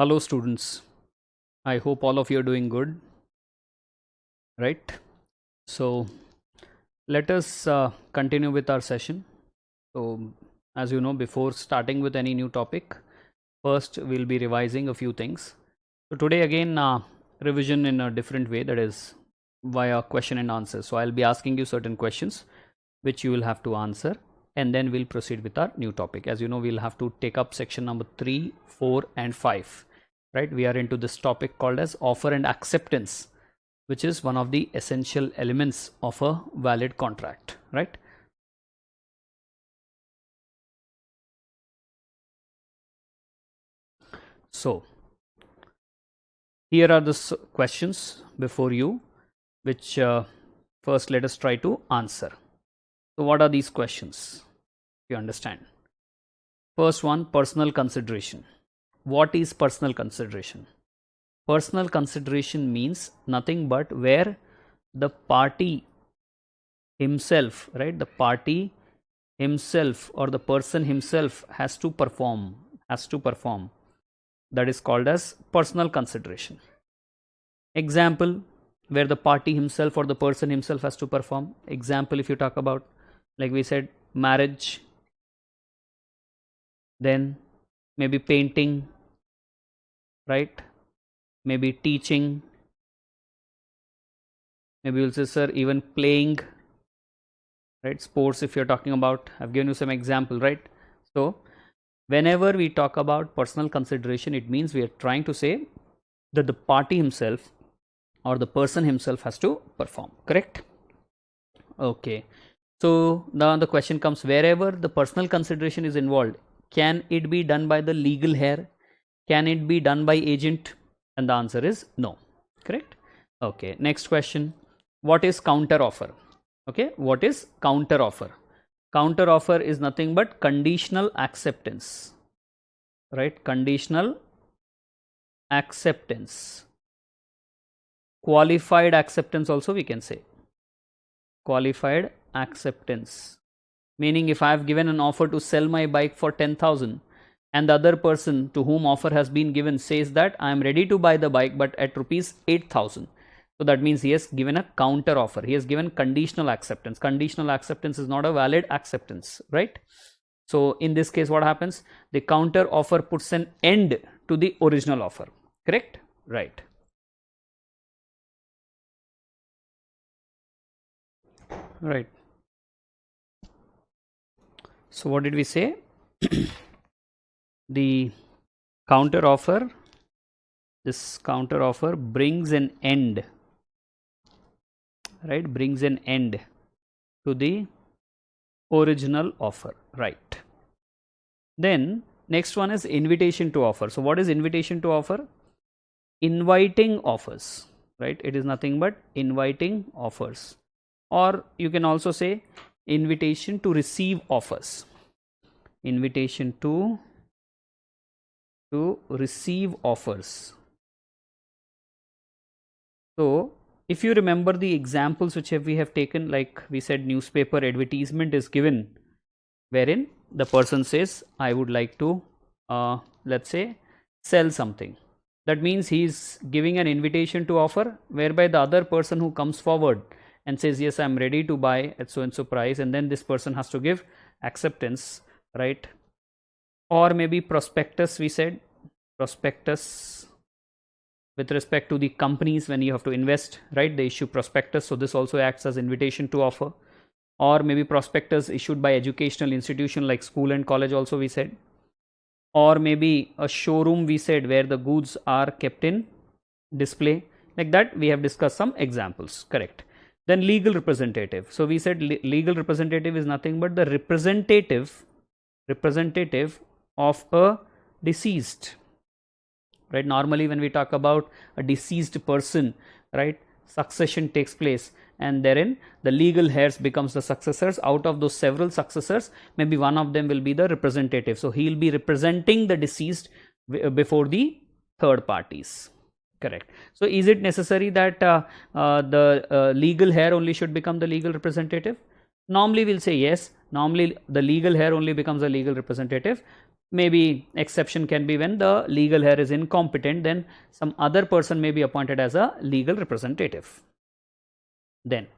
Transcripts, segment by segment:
Hello students, I hope all of you are doing good, right? So let us continue with our session. So as you know, before starting with any new topic, first we'll be revising a few things. So today again, revision in a different way, that is via question and answer. So I'll be asking you certain questions which you will have to answer, and then we'll proceed with our new topic. As you know, we'll have to take up section number 3, 4 and 5. Right, we are into this topic called as offer and acceptance, which is one of the essential elements of a valid contract, right? So here are the questions before you, which first let us try to answer. So what are these questions? You understand. First one, personal consideration. What is personal consideration? Personal consideration means nothing but where the party himself, right, the party himself or the person himself has to perform. That is called as personal consideration. Example, where the party himself or the person himself has to perform. Example, if you talk about, like we said, marriage, then maybe painting, right? Maybe teaching, maybe we'll say, sir, even playing, right? Sports, if you're talking about, I've given you some example, right? So whenever we talk about personal consideration, it means we are trying to say that the party himself or the person himself has to perform, correct? Okay, so now the question comes, wherever the personal consideration is involved, can it be done by the legal heir? Can it be done by agent? And the answer is no, correct? Okay, next question, what is counter offer? Okay, what is counter offer? Counter offer is nothing but conditional acceptance, right? Conditional acceptance, qualified acceptance also we can say. Qualified acceptance, meaning if I have given an offer to sell my bike for 10,000 and the other person to whom offer has been given says that I am ready to buy the bike but at rupees 8,000, so that means he has given a counter offer, he has given conditional acceptance. Conditional acceptance is not a valid acceptance, right? So in this case what happens, the counter offer puts an end to the original offer, correct? Right. Right. So what did we say? The counter offer, this counter offer brings an end, right? Brings an end to the original offer, right? Then next one is invitation to offer. So what is invitation to offer? Inviting offers, right? It is nothing but inviting offers, or you can also say invitation to receive offers. Invitation to receive offers. So if you remember the examples which we have taken, like we said, newspaper advertisement is given wherein the person says, I would like to let's say sell something. That means he is giving an invitation to offer, whereby the other person who comes forward and says, yes, I am ready to buy at so and so price, and then this person has to give acceptance, right? Or maybe prospectus, we said, prospectus with respect to the companies when you have to invest, right? They issue prospectus, so this also acts as invitation to offer. Or maybe prospectus issued by educational institution like school and college also we said. Or maybe a showroom we said, where the goods are kept in display, like that we have discussed some examples, correct? Then legal representative. So we said legal representative is nothing but the representative of a deceased, right? Normally when we talk about a deceased person, right, succession takes place, and therein the legal heirs becomes the successors. Out of those several successors, maybe one of them will be the representative, so he will be representing the deceased before the third parties, correct? So is it necessary that the legal heir only should become the legal representative? Normally we'll say yes, normally the legal heir only becomes a legal representative, maybe exception can be when the legal heir is incompetent, then some other person may be appointed as a legal representative. Then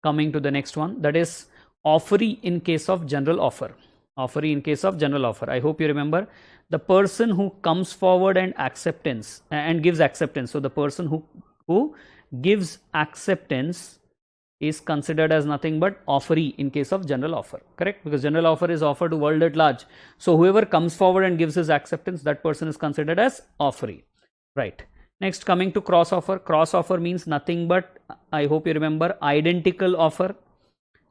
coming to the next one, that is offeree in case of general offer. Offeree in case of general offer. I hope you remember the person who comes forward and acceptance and gives acceptance. So the person who gives acceptance is considered as nothing but offeree in case of general offer, correct? Because general offer is offered to world at large. So whoever comes forward and gives his acceptance, that person is considered as offeree, right? Next, coming to cross offer. Cross offer means nothing but, I hope you remember, identical offer.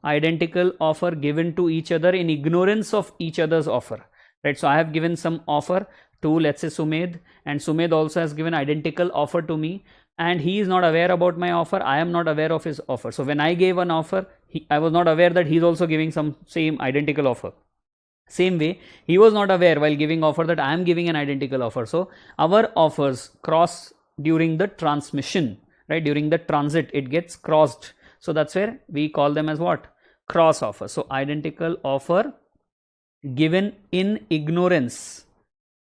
Identical offer given to each other in ignorance of each other's offer, right? So I have given some offer to, let's say, Sumed, and Sumed also has given identical offer to me, and he is not aware about my offer. I am not aware of his offer. So when I gave an offer, I was not aware that he is also giving some same identical offer. Same way, he was not aware while giving offer that I am giving an identical offer. So our offers cross during the transmission, right? During the transit, it gets crossed. So that's where we call them as what? Cross offer. So identical offer given in ignorance,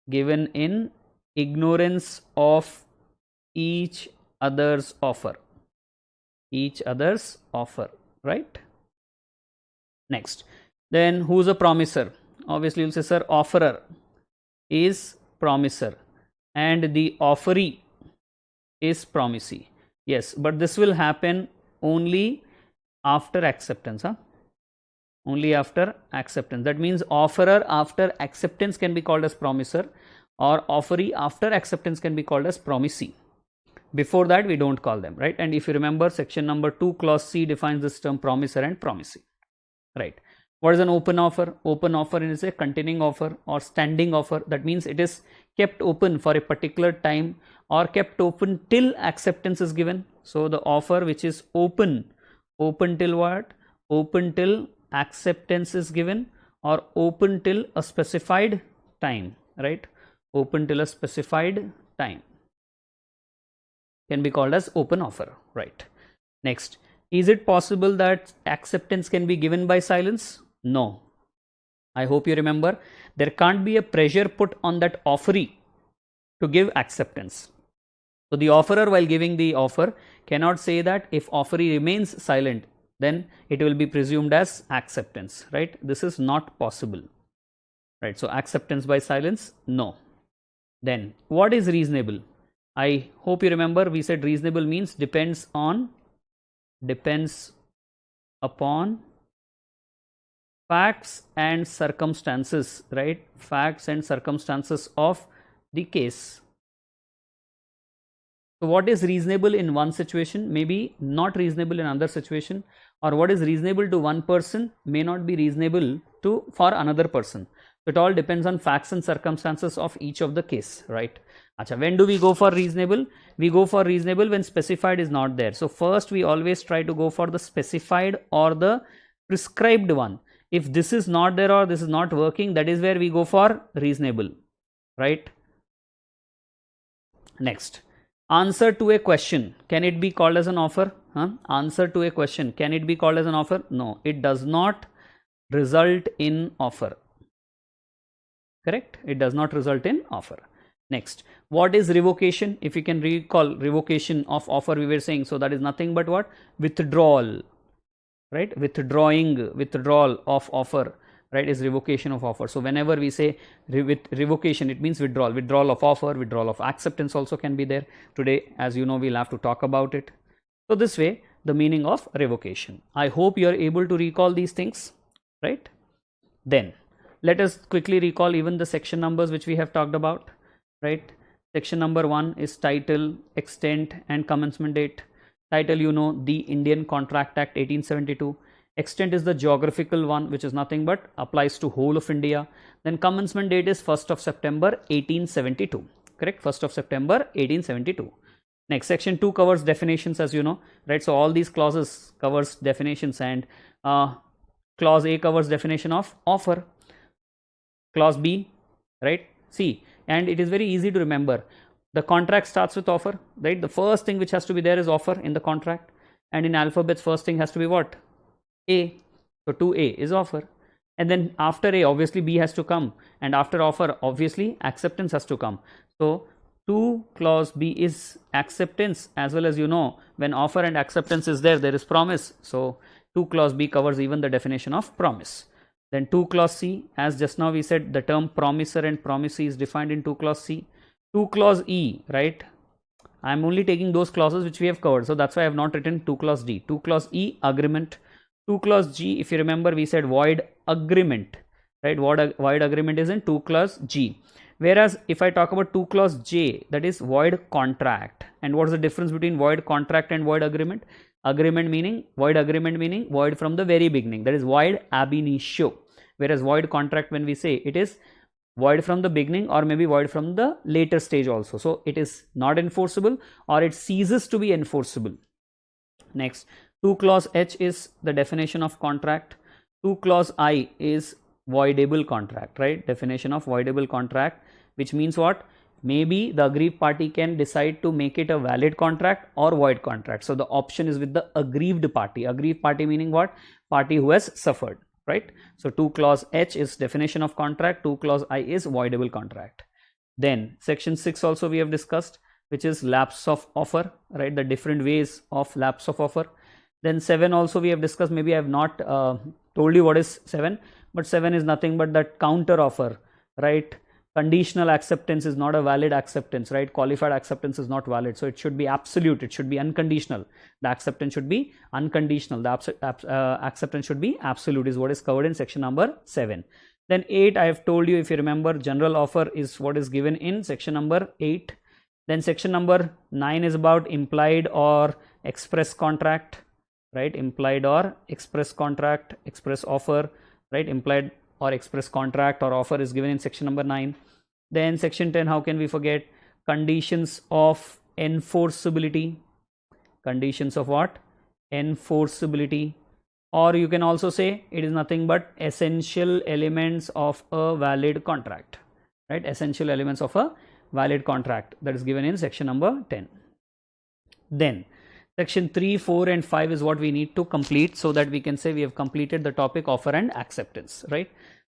given in ignorance of each other's offer, each other's offer, right? Next, then who's a promiser? Obviously you'll say, sir, offerer is promiser and the offeree is promisee. Yes, but this will happen only after acceptance, only after acceptance. That means offerer after acceptance can be called as promiser, or offeree after acceptance can be called as promisee. Before that we don't call them, right? And if you remember, section number 2 clause C defines this term promiser and promisee, right? What is an open offer? Open offer is a continuing offer or standing offer. That means it is kept open for a particular time or kept open till acceptance is given. So the offer which is open till what? Open till acceptance is given, or open till a specified time, right? Open till a specified time can be called as open offer, right? Next, is it possible that acceptance can be given by silence? No. I hope you remember, there can't be a pressure put on that offeree to give acceptance. So the offerer, while giving the offer, cannot say that if offeree remains silent, then it will be presumed as acceptance, right? This is not possible, right? So acceptance by silence, no. Then what is reasonable? I hope you remember, we said reasonable means depends upon facts and circumstances, right? Facts and circumstances of the case. So what is reasonable in one situation may be not reasonable in another situation, or what is reasonable to one person may not be reasonable for another person. So it all depends on facts and circumstances of each of the case, right? Achha, when do we go for reasonable? We go for reasonable when specified is not there. So first we always try to go for the specified or the prescribed one. If this is not there or this is not working, that is where we go for reasonable, right? Next, answer to a question, can it be called as an offer? Answer to a question, can it be called as an offer? No, it does not result in offer, correct? It does not result in offer. Next, what is revocation? If you can recall, revocation of offer we were saying, so that is nothing but what? Withdrawal, right? Withdrawal of offer, right, is revocation of offer. So whenever we say revocation, it means withdrawal of offer, withdrawal of acceptance also can be there. Today, as you know, we'll have to talk about it. So this way, the meaning of revocation. I hope you are able to recall these things, right? Then let us quickly recall even the section numbers which we have talked about, right? Section number 1 is title, extent and commencement date. Title, you know, the Indian Contract Act 1872. Extent is the geographical one, which is nothing but applies to whole of India. Then commencement date is 1st of September 1872, correct? 1st of September 1872. Next, section 2 covers definitions, as you know, right? So all these clauses covers definitions, and clause A covers definition of offer, clause B, right, C. And it is very easy to remember. The contract starts with offer, right? The first thing which has to be there is offer in the contract, and in alphabets first thing has to be what? A. So 2A is offer. and then after A obviously B has to come, and after offer obviously acceptance has to come. So to clause B is acceptance, as well as when offer and acceptance is there is promise. So to clause B covers even the definition of promise. Then to clause C, as just now we said, the term promiser and promisee is defined in to clause C. To clause E, right? I am only taking those clauses which we have covered, so that's why I have not written to clause D. To clause E, agreement. To clause G, if you remember, we said void agreement, right? Void agreement is in to clause G. Whereas if I talk about to clause J, that is void contract. And what is the difference between void contract and void agreement? Void agreement meaning void from the very beginning, that is void ab initio. Whereas void contract, when we say, it is void from the beginning or maybe void from the later stage also. So it is not enforceable, or it ceases to be enforceable. Next, to clause H is the definition of contract. To clause I is voidable contract, right? Definition of voidable contract, which means what? Maybe the aggrieved party can decide to make it a valid contract or void contract. So the option is with the aggrieved party. Aggrieved party meaning what? Party who has suffered, right? So to clause H is definition of contract. To clause I is voidable contract. Then section 6 also we have discussed, which is lapse of offer, right? The different ways of lapse of offer. Then 7 also we have discussed. Maybe I have not told you what is 7, but 7 is nothing but that counter offer, right? Conditional acceptance is not a valid acceptance, right? Qualified acceptance is not valid, so it should be absolute, it should be unconditional. The acceptance should be unconditional, the acceptance should be absolute, is what is covered in section number 7. Then 8, I have told you, if you remember, general offer is what is given in section number 8. Then section number 9 is about implied or express contract, right? Implied or express contract, express offer, right? Implied or express contract or offer is given in section number 9. Then section 10, how can we forget? Conditions of enforceability. Conditions of what? Enforceability. Or you can also say it is nothing but essential elements of a valid contract, right? Essential elements of a valid contract, that is given in section number 10. Then section 3, 4 and 5 is what we need to complete, so that we can say we have completed the topic offer and acceptance, right?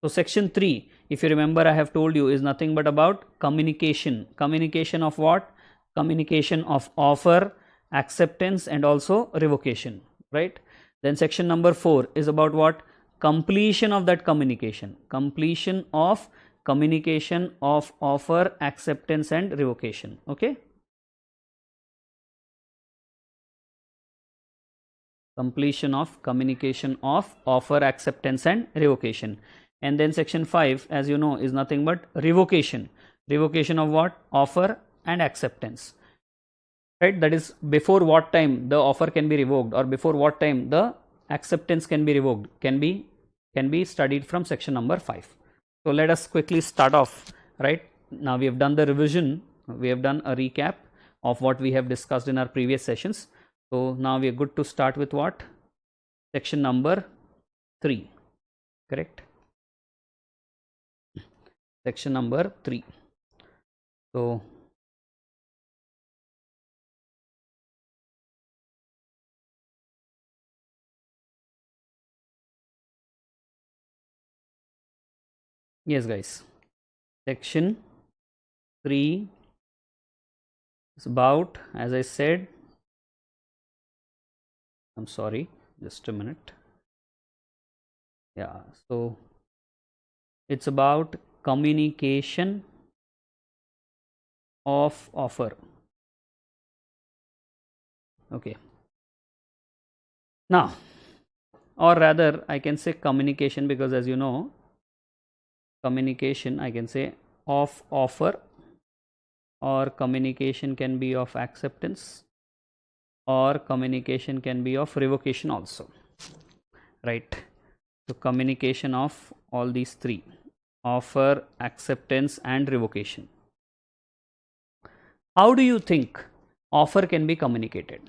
So section 3, if you remember, I have told you, is nothing but about communication. Communication of what? Communication of offer, acceptance and also revocation, right? Then section number 4 is about what? Completion of that communication. Completion of communication of offer, acceptance and revocation, okay? Completion of communication of offer, acceptance and revocation. And then section 5, as you know, is nothing but revocation. Revocation of what? Offer and acceptance, right? That is before what time the offer can be revoked, or before what time the acceptance can be revoked, can be studied from section number 5. So let us quickly start off, right? Now we have done the revision, we have done a recap of what we have discussed in our previous sessions. So now we are good to start with what? Section number 3, correct? Section number 3. So yes guys, section 3 is about, as I said, I'm sorry, just a minute. Yeah, so it's about communication of offer. Okay. Now, or rather I can say communication, because as you know, communication I can say of offer, or communication can be of acceptance, or communication can be of revocation also, right? So communication of all these three: offer, acceptance and revocation. How do you think offer can be communicated?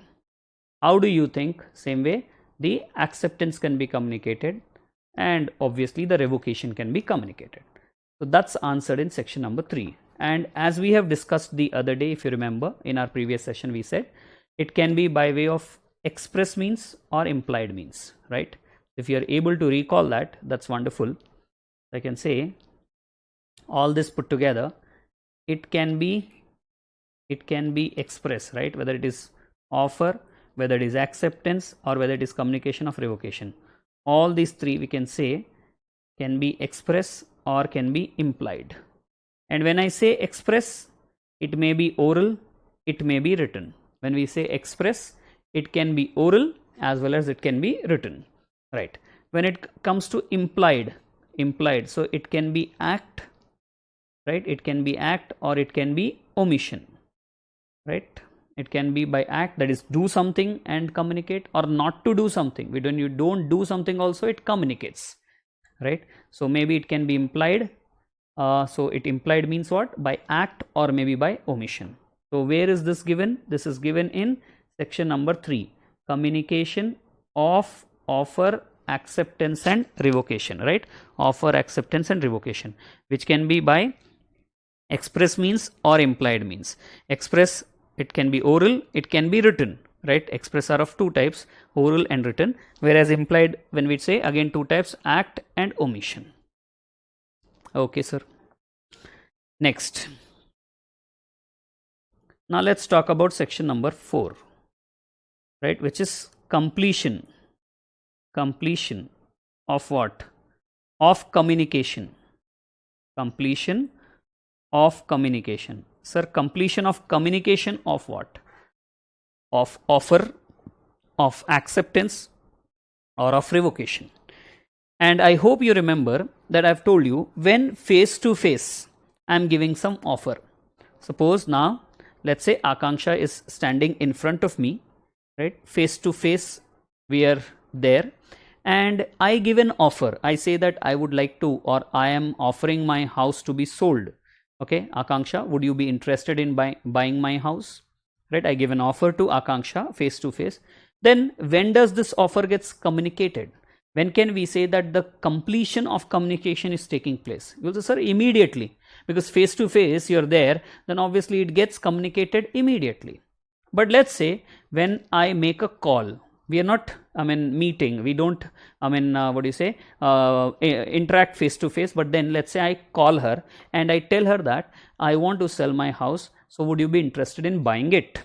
How do you think same way the acceptance can be communicated, and obviously the revocation can be communicated? So that's answered in section number 3. And as we have discussed the other day, if you remember, in our previous session we said it can be by way of express means or implied means, right? If you are able to recall that, that's wonderful. I can say all this put together, it can be expressed, right? Whether it is offer, whether it is acceptance, or whether it is communication of revocation. All these three we can say can be express or can be implied. And when I say express, it may be oral, it may be written. When we say express, it can be oral as well as it can be written, right? When it comes to implied, so it can be act, right? It can be act or it can be omission, right? It can be by act, that is do something and communicate, or not to do something. When you don't do something also, it communicates, right? So maybe it can be implied. So it implied means what? By act or maybe by omission. So where is this given? This is given in section number 3, communication of offer, acceptance and revocation, right? Offer, acceptance and revocation, which can be by express means or implied means. Express, it can be oral, it can be written, right? Express are of two types, oral and written, whereas implied, when we say, again two types, act and omission. Okay, sir. Next. Now let's talk about section number 4, right, which is completion. Completion of what? Of communication. Completion of communication. Sir, completion of communication of what? Of offer, of acceptance, or of revocation. And I hope you remember that I've told you, when face to face I'm giving some offer. Suppose now, let's say Akanksha is standing in front of me, right? Face to face we are there, and I give an offer. I say that I would like to, or I am offering my house to be sold. Okay, Akanksha, would you be interested in buying my house? Right? I give an offer to Akanksha face to face. Then when does this offer gets communicated? When can we say that the completion of communication is taking place? You will say, sir, immediately, because face to face you're there, then obviously it gets communicated immediately. But let's say when I make a call, we are not, meeting, we don't, interact face to face, but then let's say I call her and I tell her that I want to sell my house, so would you be interested in buying it?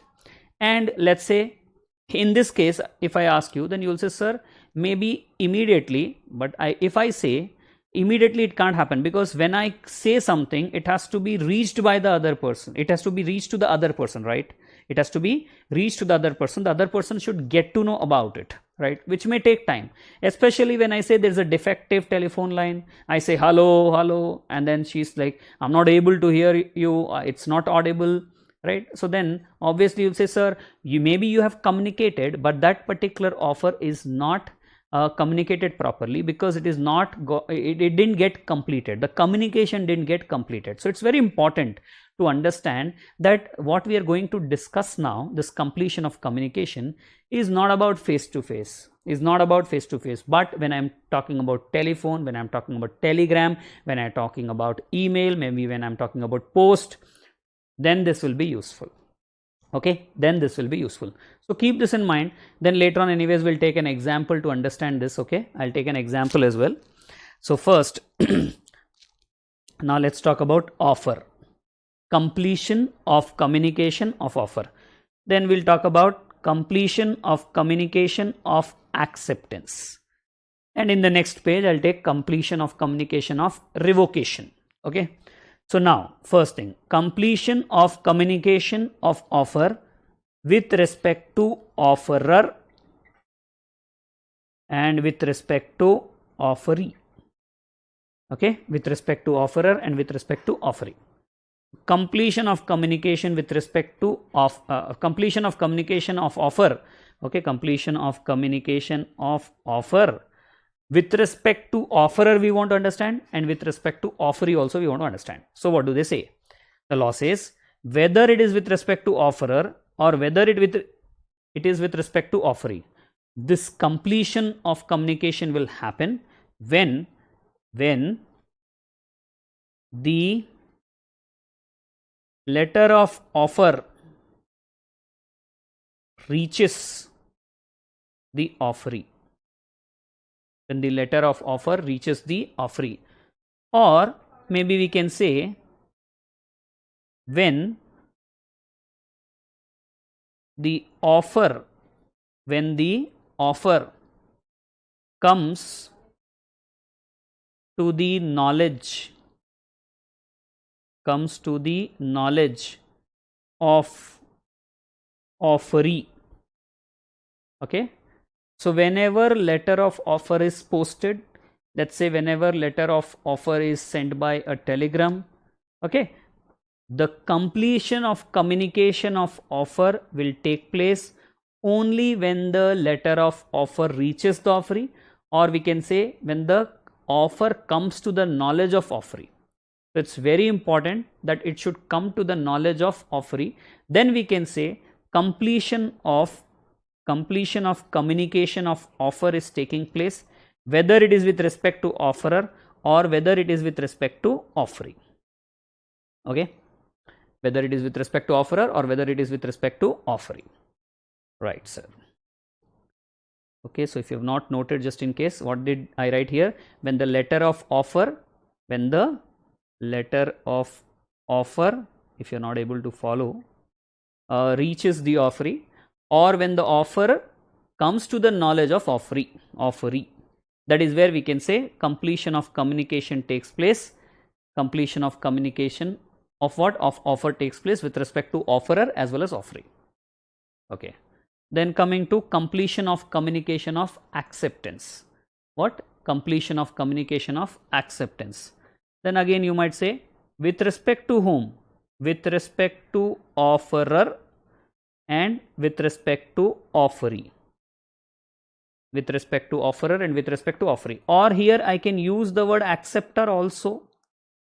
And let's say in this case, if I ask you, then you will say, sir, maybe immediately, but if I say immediately, it can't happen, because when I say something, it has to be reached by the other person. It has to be reached to the other person, right? It has to be reached to the other person. The other person should get to know about it, right? Which may take time, especially when I say there's a defective telephone line. I say hello, hello, and then she's like, I'm not able to hear you, it's not audible, right? So then obviously you'll say, sir, maybe you have communicated, but that particular offer is not communicated properly, because it is not it didn't get completed. The communication didn't get completed. So it's very important to understand that what we are going to discuss now, this completion of communication, is not about face to face, but when I'm talking about telephone, when I'm talking about telegram, when I'm talking about email, maybe when I'm talking about post, then this will be useful. Okay, then this will be useful. So keep this in mind. Then later on, anyways, we'll take an example to understand this. Okay, I'll take an example as well. So first, now let's talk about offer. Completion of communication of offer. Then we'll talk about completion of communication of acceptance. And in the next page, I'll take completion of communication of revocation. Okay. So now, first thing, completion of communication of offer with respect to offerer and with respect to offeree. Okay, with respect to offerer and with respect to offeree. Completion of communication with respect to completion of communication of offer. Okay, completion of communication of offer. With respect to offerer we want to understand, and with respect to offeree also we want to understand. So what do they say? The law says, whether it is with respect to offerer or whether it is with respect to offeree, this completion of communication will happen when the letter of offer reaches the offeree. when the letter of offer reaches the offeree, or maybe we can say when the offer comes to the knowledge of offeree. Okay, so whenever letter of offer is posted, let's say whenever letter of offer is sent by a telegram, okay, the completion of communication of offer will take place only when the letter of offer reaches the offeree, or we can say when the offer comes to the knowledge of offeree. So it's very important that it should come to the knowledge of offeree. Then we can say completion of communication of offer is taking place, whether it is with respect to offerer or whether it is with respect to offeree. Okay, whether it is with respect to offerer or whether it is with respect to offeree. Right, sir. Okay, so if you have not noted, just in case, what did I write here? When the letter of offer, if you are not able to follow, reaches the offeree, or when the offer comes to the knowledge of offeree, that is where we can say completion of communication takes place. Completion of communication of what? Of offer takes place with respect to offerer as well as offeree. Okay, then coming to completion of communication of acceptance. What? Completion of communication of acceptance. Then again you might say, with respect to whom? With respect to offerer and with respect to offeree. With respect to offerer and with respect to offeree. Or here I can use the word acceptor also.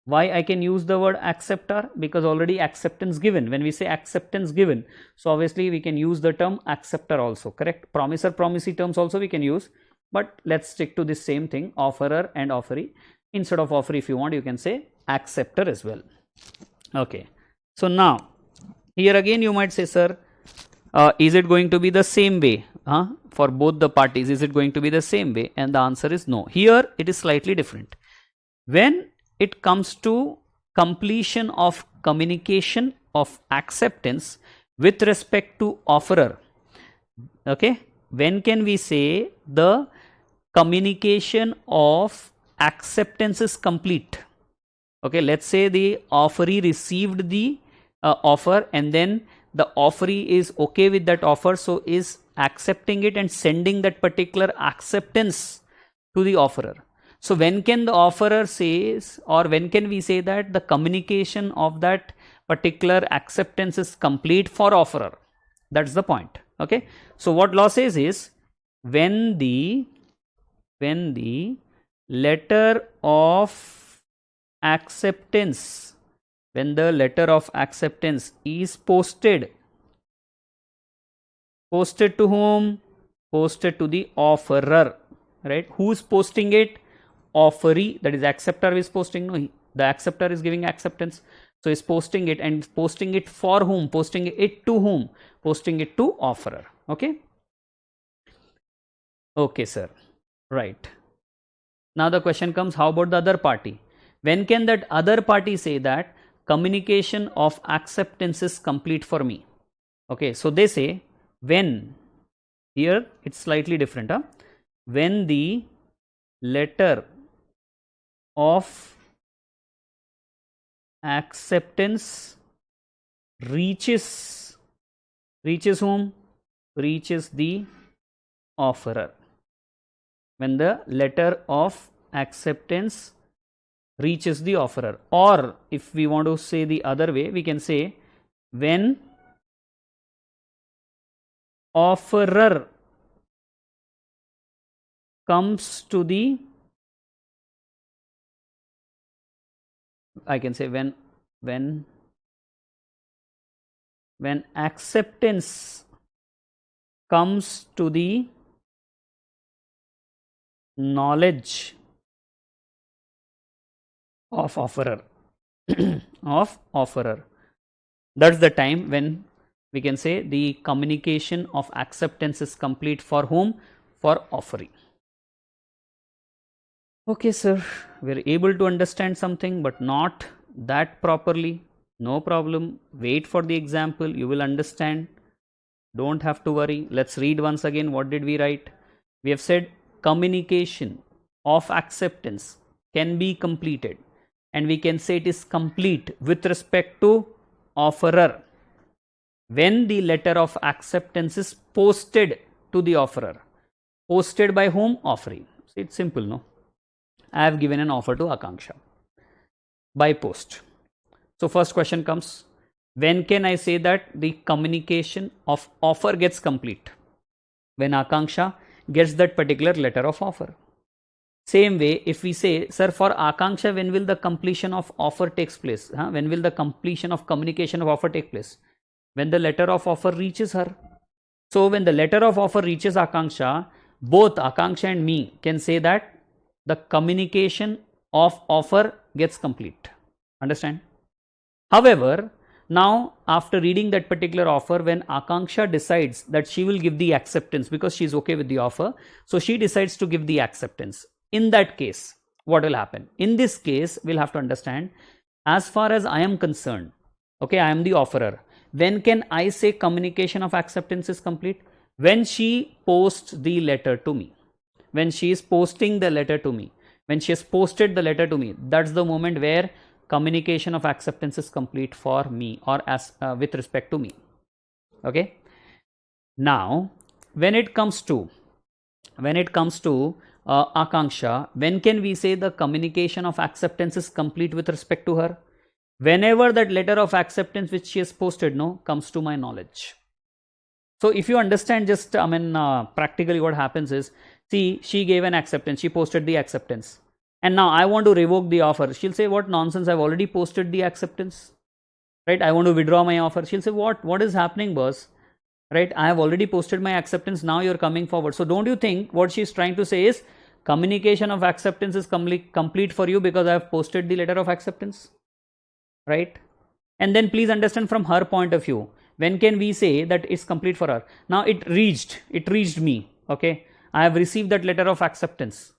Why I can use the word acceptor? Because already acceptance given. When we say acceptance given, so obviously we can use the term acceptor also, correct? Promisor, promisee terms also we can use, but let's stick to this same thing, offerer and offeree. Instead of offeree, if you want, you can say acceptor as well. Okay, so now here again you might say, sir, is it going to be the same way for both the parties? Is it going to be the same way? And the answer is no. Here it is slightly different. When it comes to completion of communication of acceptance with respect to offerer, okay, when can we say the communication of acceptance is complete? Okay, let's say the offeree received the offer, and then the offeree is okay with that offer, so is accepting it and sending that particular acceptance to the offerer. So when can the offerer says, or when can we say that the communication of that particular acceptance is complete for offerer? That's the point. Okay, so what law says is, when the letter of acceptance, when the letter of acceptance is posted to whom? Posted to the offerer, right? Who's posting it? Offeree, that is acceptor is posting. No, the acceptor is giving acceptance, so is posting it, and posting it for whom? Posting it to whom? Posting it to offerer. Okay, okay, sir. Right, now the question comes, how about the other party? When can that other party say that communication of acceptance is complete for me? Okay, so they say when, here it's slightly different, when the letter of acceptance reaches whom? Reaches the offerer. When the letter of acceptance reaches the offerer, or if we want to say the other way, we can say when offerer comes to the, I can say when acceptance comes to the knowledge of offerer that's the time when we can say the communication of acceptance is complete for whom? For offeree. Okay, sir, we're able to understand something, but not that properly. No problem. Wait for the example. You will understand. Don't have to worry. Let's read once again. What did we write? We have said communication of acceptance can be completed, and we can say it is complete with respect to offerer when the letter of acceptance is posted to the offerer. Posted by whom? Offering. So it's simple, no? I have given an offer to Akanksha by post. So first question comes, when can I say that the communication of offer gets complete? When Akanksha gets that particular letter of offer. Same way, if we say, sir, for Akanksha, when will the completion of offer takes place? When will the completion of communication of offer take place? When the letter of offer reaches her. So when the letter of offer reaches Akanksha, both Akanksha and me can say that the communication of offer gets complete. Understand? However, now after reading that particular offer, when Akanksha decides that she will give the acceptance because she is okay with the offer, so she decides to give the acceptance. In that case, what will happen? In this case, we'll have to understand, as far as I am concerned, okay, I am the offerer. When can I say communication of acceptance is complete? When she posts the letter to me. When she is posting the letter to me. When she has posted the letter to me, that's the moment where communication of acceptance is complete for me, or as with respect to me. Okay. Now, when it comes to Akanksha, when can we say the communication of acceptance is complete with respect to her? Whenever that letter of acceptance which she has posted comes to my knowledge. So if you understand, just practically what happens is, see, she gave an acceptance, she posted the acceptance, and now I want to revoke the offer. She'll say, what nonsense, I've already posted the acceptance, right? I want to withdraw my offer. She'll say, what is happening, boss? Right? I have already posted my acceptance, now you're coming forward. So don't you think what she's trying to say is communication of acceptance is complete for you because I have posted the letter of acceptance, right? And then please understand from her point of view, when can we say that it's complete for her? Now it reached me, okay? I have received that letter of acceptance.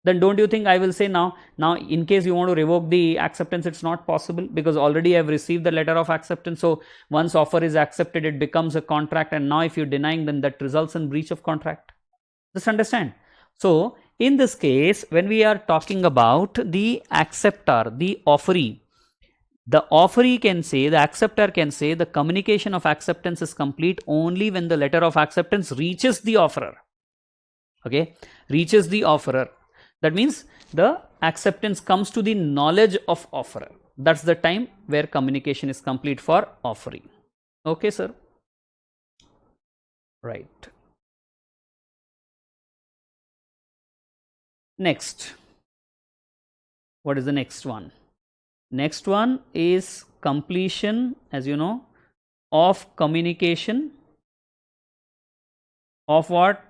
Then don't you think I will say now in case you want to revoke the acceptance, it's not possible because already I have received the letter of acceptance. So once offer is accepted, it becomes a contract, and now if you're denying, then that results in breach of contract. Just understand. So in this case, when we are talking about the acceptor, the offeree, the offeree can say, the acceptor can say the communication of acceptance is complete only when the letter of acceptance reaches the offerer. Okay, reaches the offerer. That means the acceptance comes to the knowledge of offerer. That's the time where communication is complete for offeree. Okay, sir. Right. Next. What is the next one? Next one is completion, as you know, of communication of what?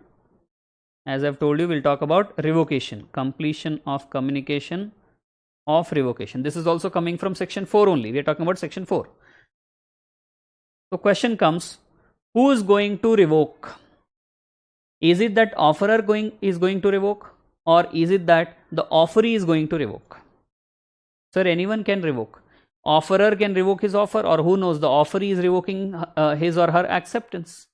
As I've told you, we'll talk about revocation. Completion of communication of revocation. This is also coming from section 4 only. We are talking about section 4. So question comes, who is going to revoke? Is it that offerer is going to revoke, or is it that the offeree is going to revoke? Sir, anyone can revoke. Offerer can revoke his offer, or who knows, the offeree is revoking his or her acceptance.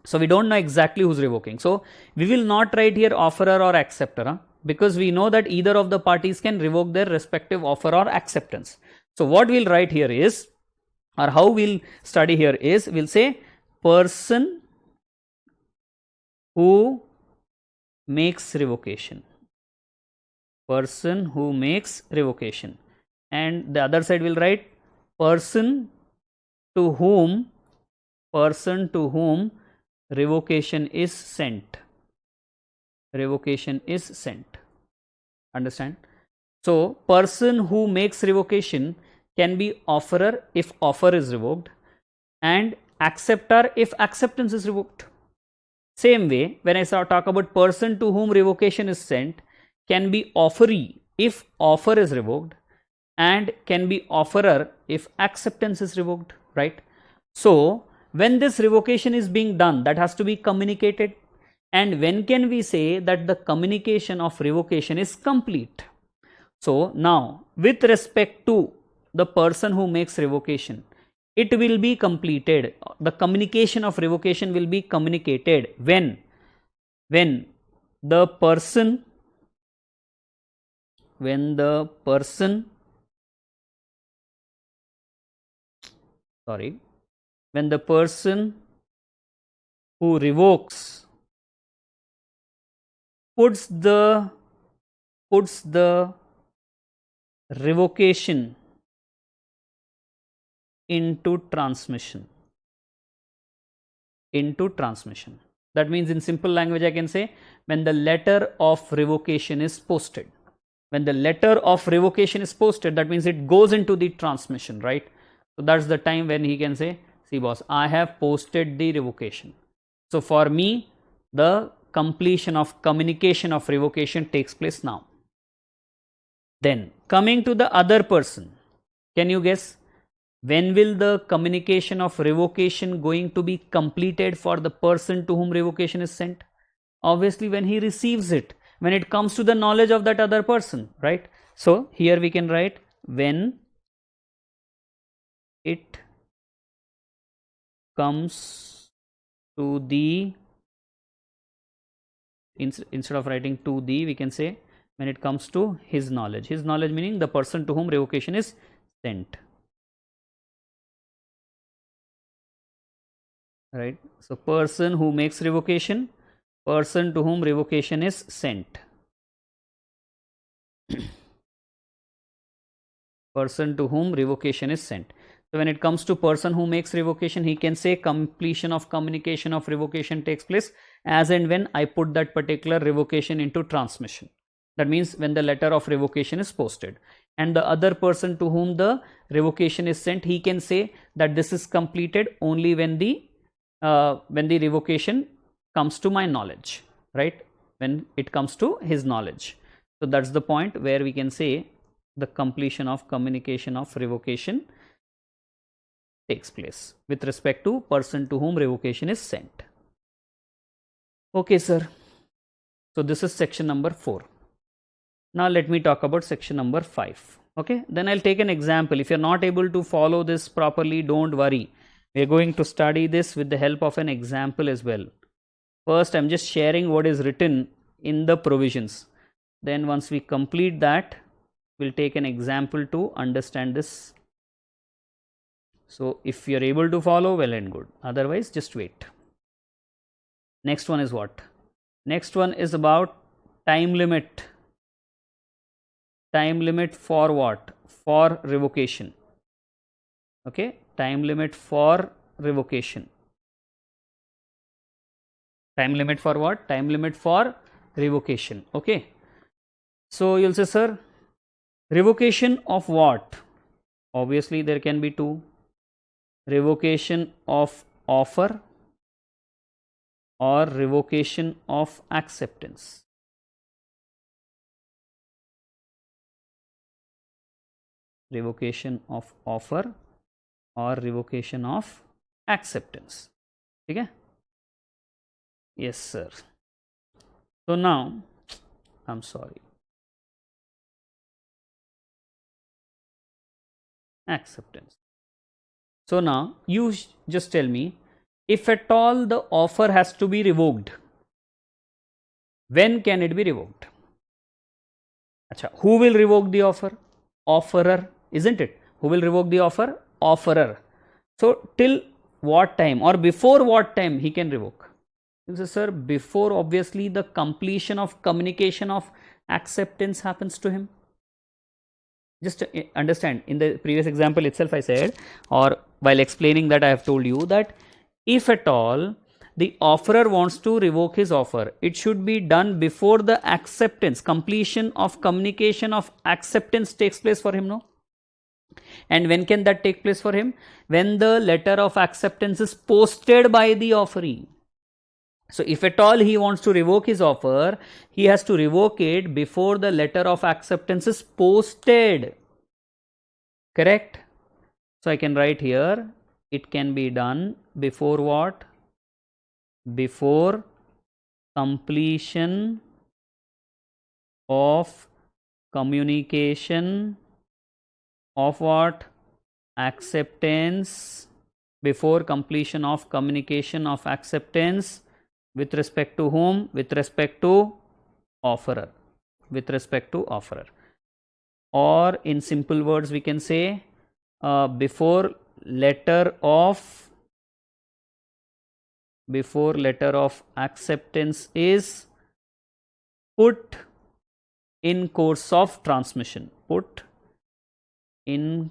So we don't know exactly who's revoking. So we will not write here offerer or acceptor, because we know that either of the parties can revoke their respective offer or acceptance. So what we'll write here is, or how we'll study here is, we'll say person who makes revocation. Person who makes revocation. And the other side will write person to whom revocation is sent. Revocation is sent. Understand? So person who makes revocation can be offerer if offer is revoked, and acceptor if acceptance is revoked. Same way, when I talk about person to whom revocation is sent, can be offeree if offer is revoked, and can be offerer if acceptance is revoked, right? So when this revocation is being done, that has to be communicated, and when can we say that the communication of revocation is complete? So now, with respect to the person who makes revocation, it will be completed. The communication of revocation will be communicated when the person when the person who revokes puts the revocation into transmission. That means, in simple language, I can say, when the letter of revocation is posted. When the letter of revocation is posted, that means it goes into the transmission, right? So that's the time when he can say, see boss, I have posted the revocation. So for me, the completion of communication of revocation takes place now. Then coming to the other person, can you guess when will the communication of revocation going to be completed for the person to whom revocation is sent? Obviously when he receives it, when it comes to the knowledge of that other person, right? So here we can write when it comes to the, instead of writing to the, we can say when it comes to his knowledge. His knowledge meaning the person to whom revocation is sent, right? So person who makes revocation, person to whom revocation is sent. Person to whom revocation is sent. So when it comes to person who makes revocation, he can say completion of communication of revocation takes place as and when I put that particular revocation into transmission. That means when the letter of revocation is posted. And the other person to whom the revocation is sent, he can say that this is completed only when the revocation comes to my knowledge, right? When it comes to his knowledge. So that's the point where we can say the completion of communication of revocation takes place with respect to person to whom revocation is sent. Okay, sir. So this is section number 4. Now let me talk about section number 5. Okay, then I'll take an example. If you're not able to follow this properly, don't worry. We're going to study this with the help of an example as well. First, I'm just sharing what is written in the provisions. Then once we complete that, we'll take an example to understand this. So if you're able to follow, well and good. Otherwise, just wait. Next one is what? Next one is about time limit. Time limit for what? For revocation. Okay, time limit for revocation. Time limit for what? Time limit for revocation. Okay. So you'll say, sir, revocation of what? Obviously, there can be two. Revocation of offer or revocation of acceptance. Revocation of offer or revocation of acceptance. Okay? Yes, sir. So now, I'm sorry. Acceptance. So now you just tell me, if at all the offer has to be revoked, when can it be revoked? Achha, who will revoke the offer? Offerer, isn't it? Who will revoke the offer? Offerer. So till what time or before what time he can revoke? You say, sir, before obviously the completion of communication of acceptance happens to him. Just understand, in the previous example itself I said, or while explaining that, I have told you that if at all the offerer wants to revoke his offer, it should be done before the acceptance, completion of communication of acceptance takes place for him, no? And when can that take place for him? When the letter of acceptance is posted by the offeree. So if at all he wants to revoke his offer, he has to revoke it before the letter of acceptance is posted. Correct? So I can write here, it can be done before what? Before completion of communication of what? Acceptance, before completion of communication of acceptance with respect to whom? With respect to offerer. With respect to offerer. Or in simple words we can say before letter of acceptance is put in course of transmission. Put in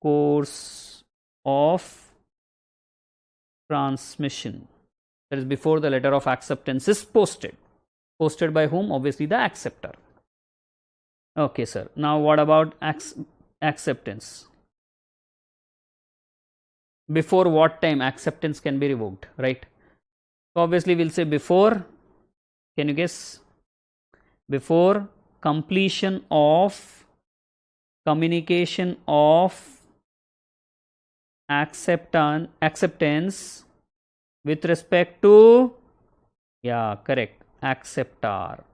course of transmission. That is before the letter of acceptance is posted. Posted by whom? Obviously the acceptor. Okay, sir. Now what about acceptance? Before what time acceptance can be revoked, right? So obviously we'll say before, can you guess? Before completion of communication of acceptance with respect to, yeah, correct, acceptor,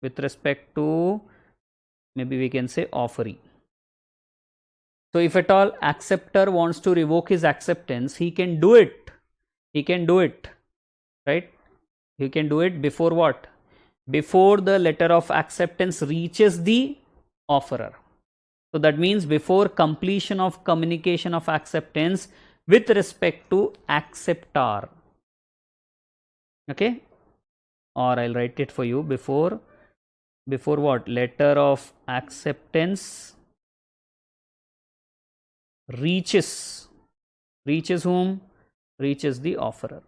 with respect to, maybe we can say offeree. So if at all acceptor wants to revoke his acceptance, he can do it. He can do it, right? He can do it before what? Before the letter of acceptance reaches the offerer. So that means before completion of communication of acceptance with respect to acceptor. Okay? Or I'll write it for you. Before what? Letter of acceptance reaches whom? Reaches the offerer.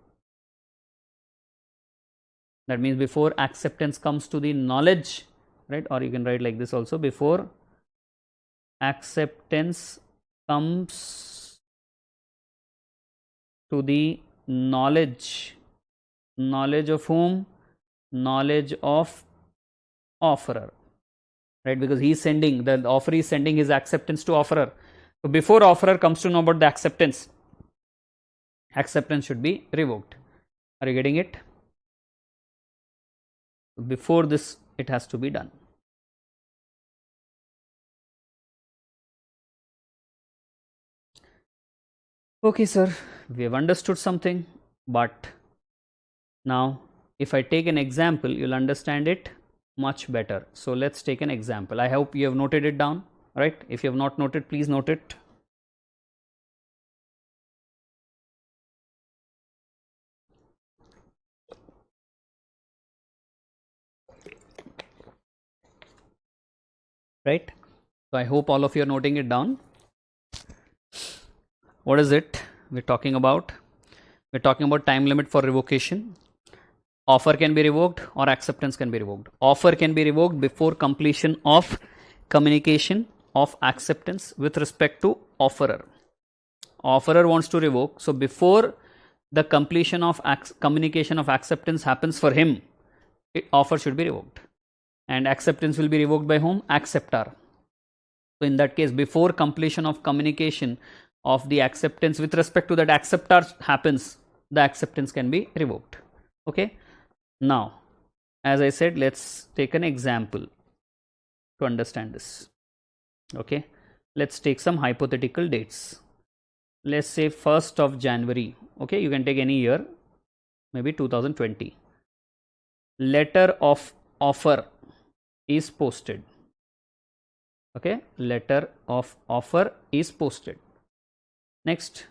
That means before acceptance comes to the knowledge, right? Or you can write like this also, before acceptance comes to the knowledge of whom? Knowledge of offerer, right? Because he is sending, the offeree is sending his acceptance to offerer. So before offerer comes to know about the acceptance should be revoked. Are you getting it? Before this it has to be done. Okay, sir, we have understood something, but now if I take an example, you'll understand it much better. So let's take an example. I hope you have noted it down, right? If you have not noted, please note it. Right? So I hope all of you are noting it down. What is it we're talking about? We're talking about time limit for revocation. Offer can be revoked or acceptance can be revoked. Offer can be revoked before completion of communication of acceptance with respect to offerer. Offerer wants to revoke, so before the completion of communication of acceptance happens for him, offer should be revoked. And acceptance will be revoked by whom? Acceptor. So in that case, before completion of communication of the acceptance with respect to that acceptor happens, the acceptance can be revoked. Okay. Now, as I said, let's take an example to understand this. Okay. Let's take some hypothetical dates. Let's say 1st of January. Okay. You can take any year, maybe 2020. Letter of offer is posted. Okay. Letter of offer is posted. Next,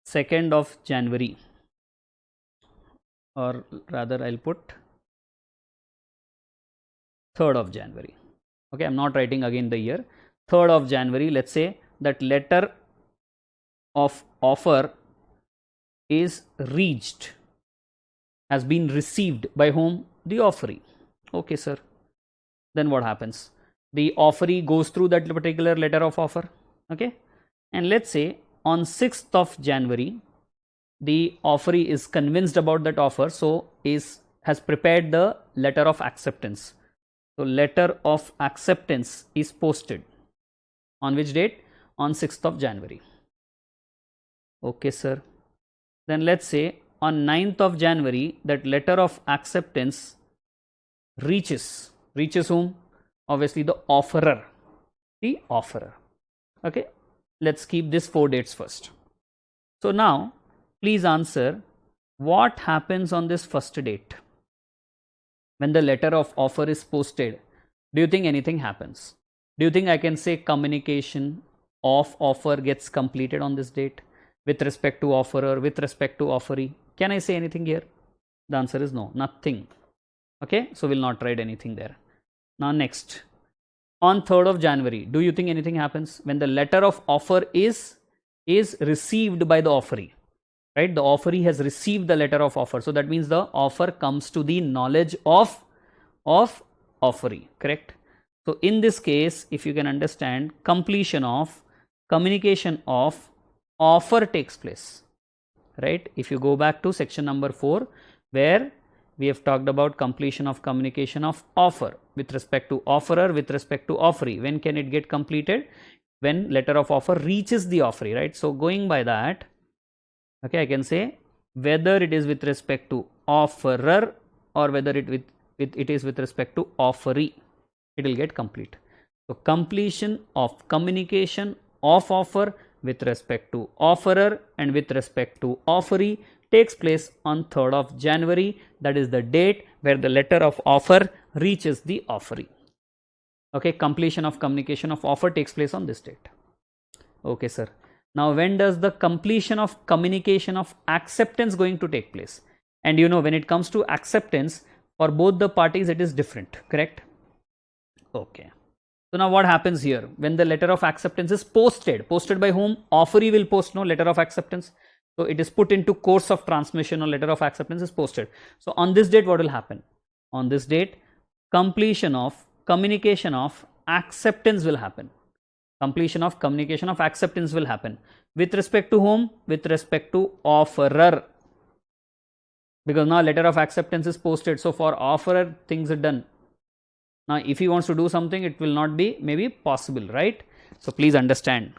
2nd of January, or rather I'll put 3rd of January. Okay, I'm not writing again the year. 3rd of January, let's say that letter of offer is reached, has been received by whom? The offeree. Okay, sir. Then what happens? The offeree goes through that particular letter of offer. Okay. And let's say on 6th of January, the offeree is convinced about that offer, so has prepared the letter of acceptance. So letter of acceptance is posted. On which date? On 6th of January. Okay, sir. Then let's say on 9th of January, that letter of acceptance reaches whom? Obviously the offerer. Okay, let's keep this 4 dates first. So now please answer, what happens on this first date when the letter of offer is posted? Do you think anything happens? Do you think I can say communication of offer gets completed on this date with respect to offerer, with respect to offeree? Can I say anything here? The answer is no, nothing. Okay, so we'll not write anything there. Now next, on 3rd of January, do you think anything happens when the letter of offer is received by the offeree? Right, the offeree has received the letter of offer, so that means the offer comes to the knowledge of offeree, correct? So in this case, if you can understand, completion of communication of offer takes place, right? If you go back to section number 4, where we have talked about completion of communication of offer with respect to offerer, with respect to offeree. When can it get completed? When letter of offer reaches the offeree, right? So going by that, okay, I can say whether it is with respect to offerer or whether it is with respect to offeree, it will get complete. So completion of communication of offer with respect to offerer and with respect to offeree takes place on 3rd of January. That is the date where the letter of offer reaches the offeree. Okay, completion of communication of offer takes place on this date. Okay, sir. Now, when does the completion of communication of acceptance going to take place? And you know, when it comes to acceptance, for both the parties, it is different, correct? Okay. So now what happens here? When the letter of acceptance is posted by whom? Offeree will post no letter of acceptance. So it is put into course of transmission or letter of acceptance is posted. So on this date, what will happen? On this date, completion of communication of acceptance will happen. Completion of communication of acceptance will happen. With respect to whom? With respect to offerer. Because now letter of acceptance is posted. So for offerer, things are done. Now if he wants to do something, it will not be maybe possible, right? So please understand.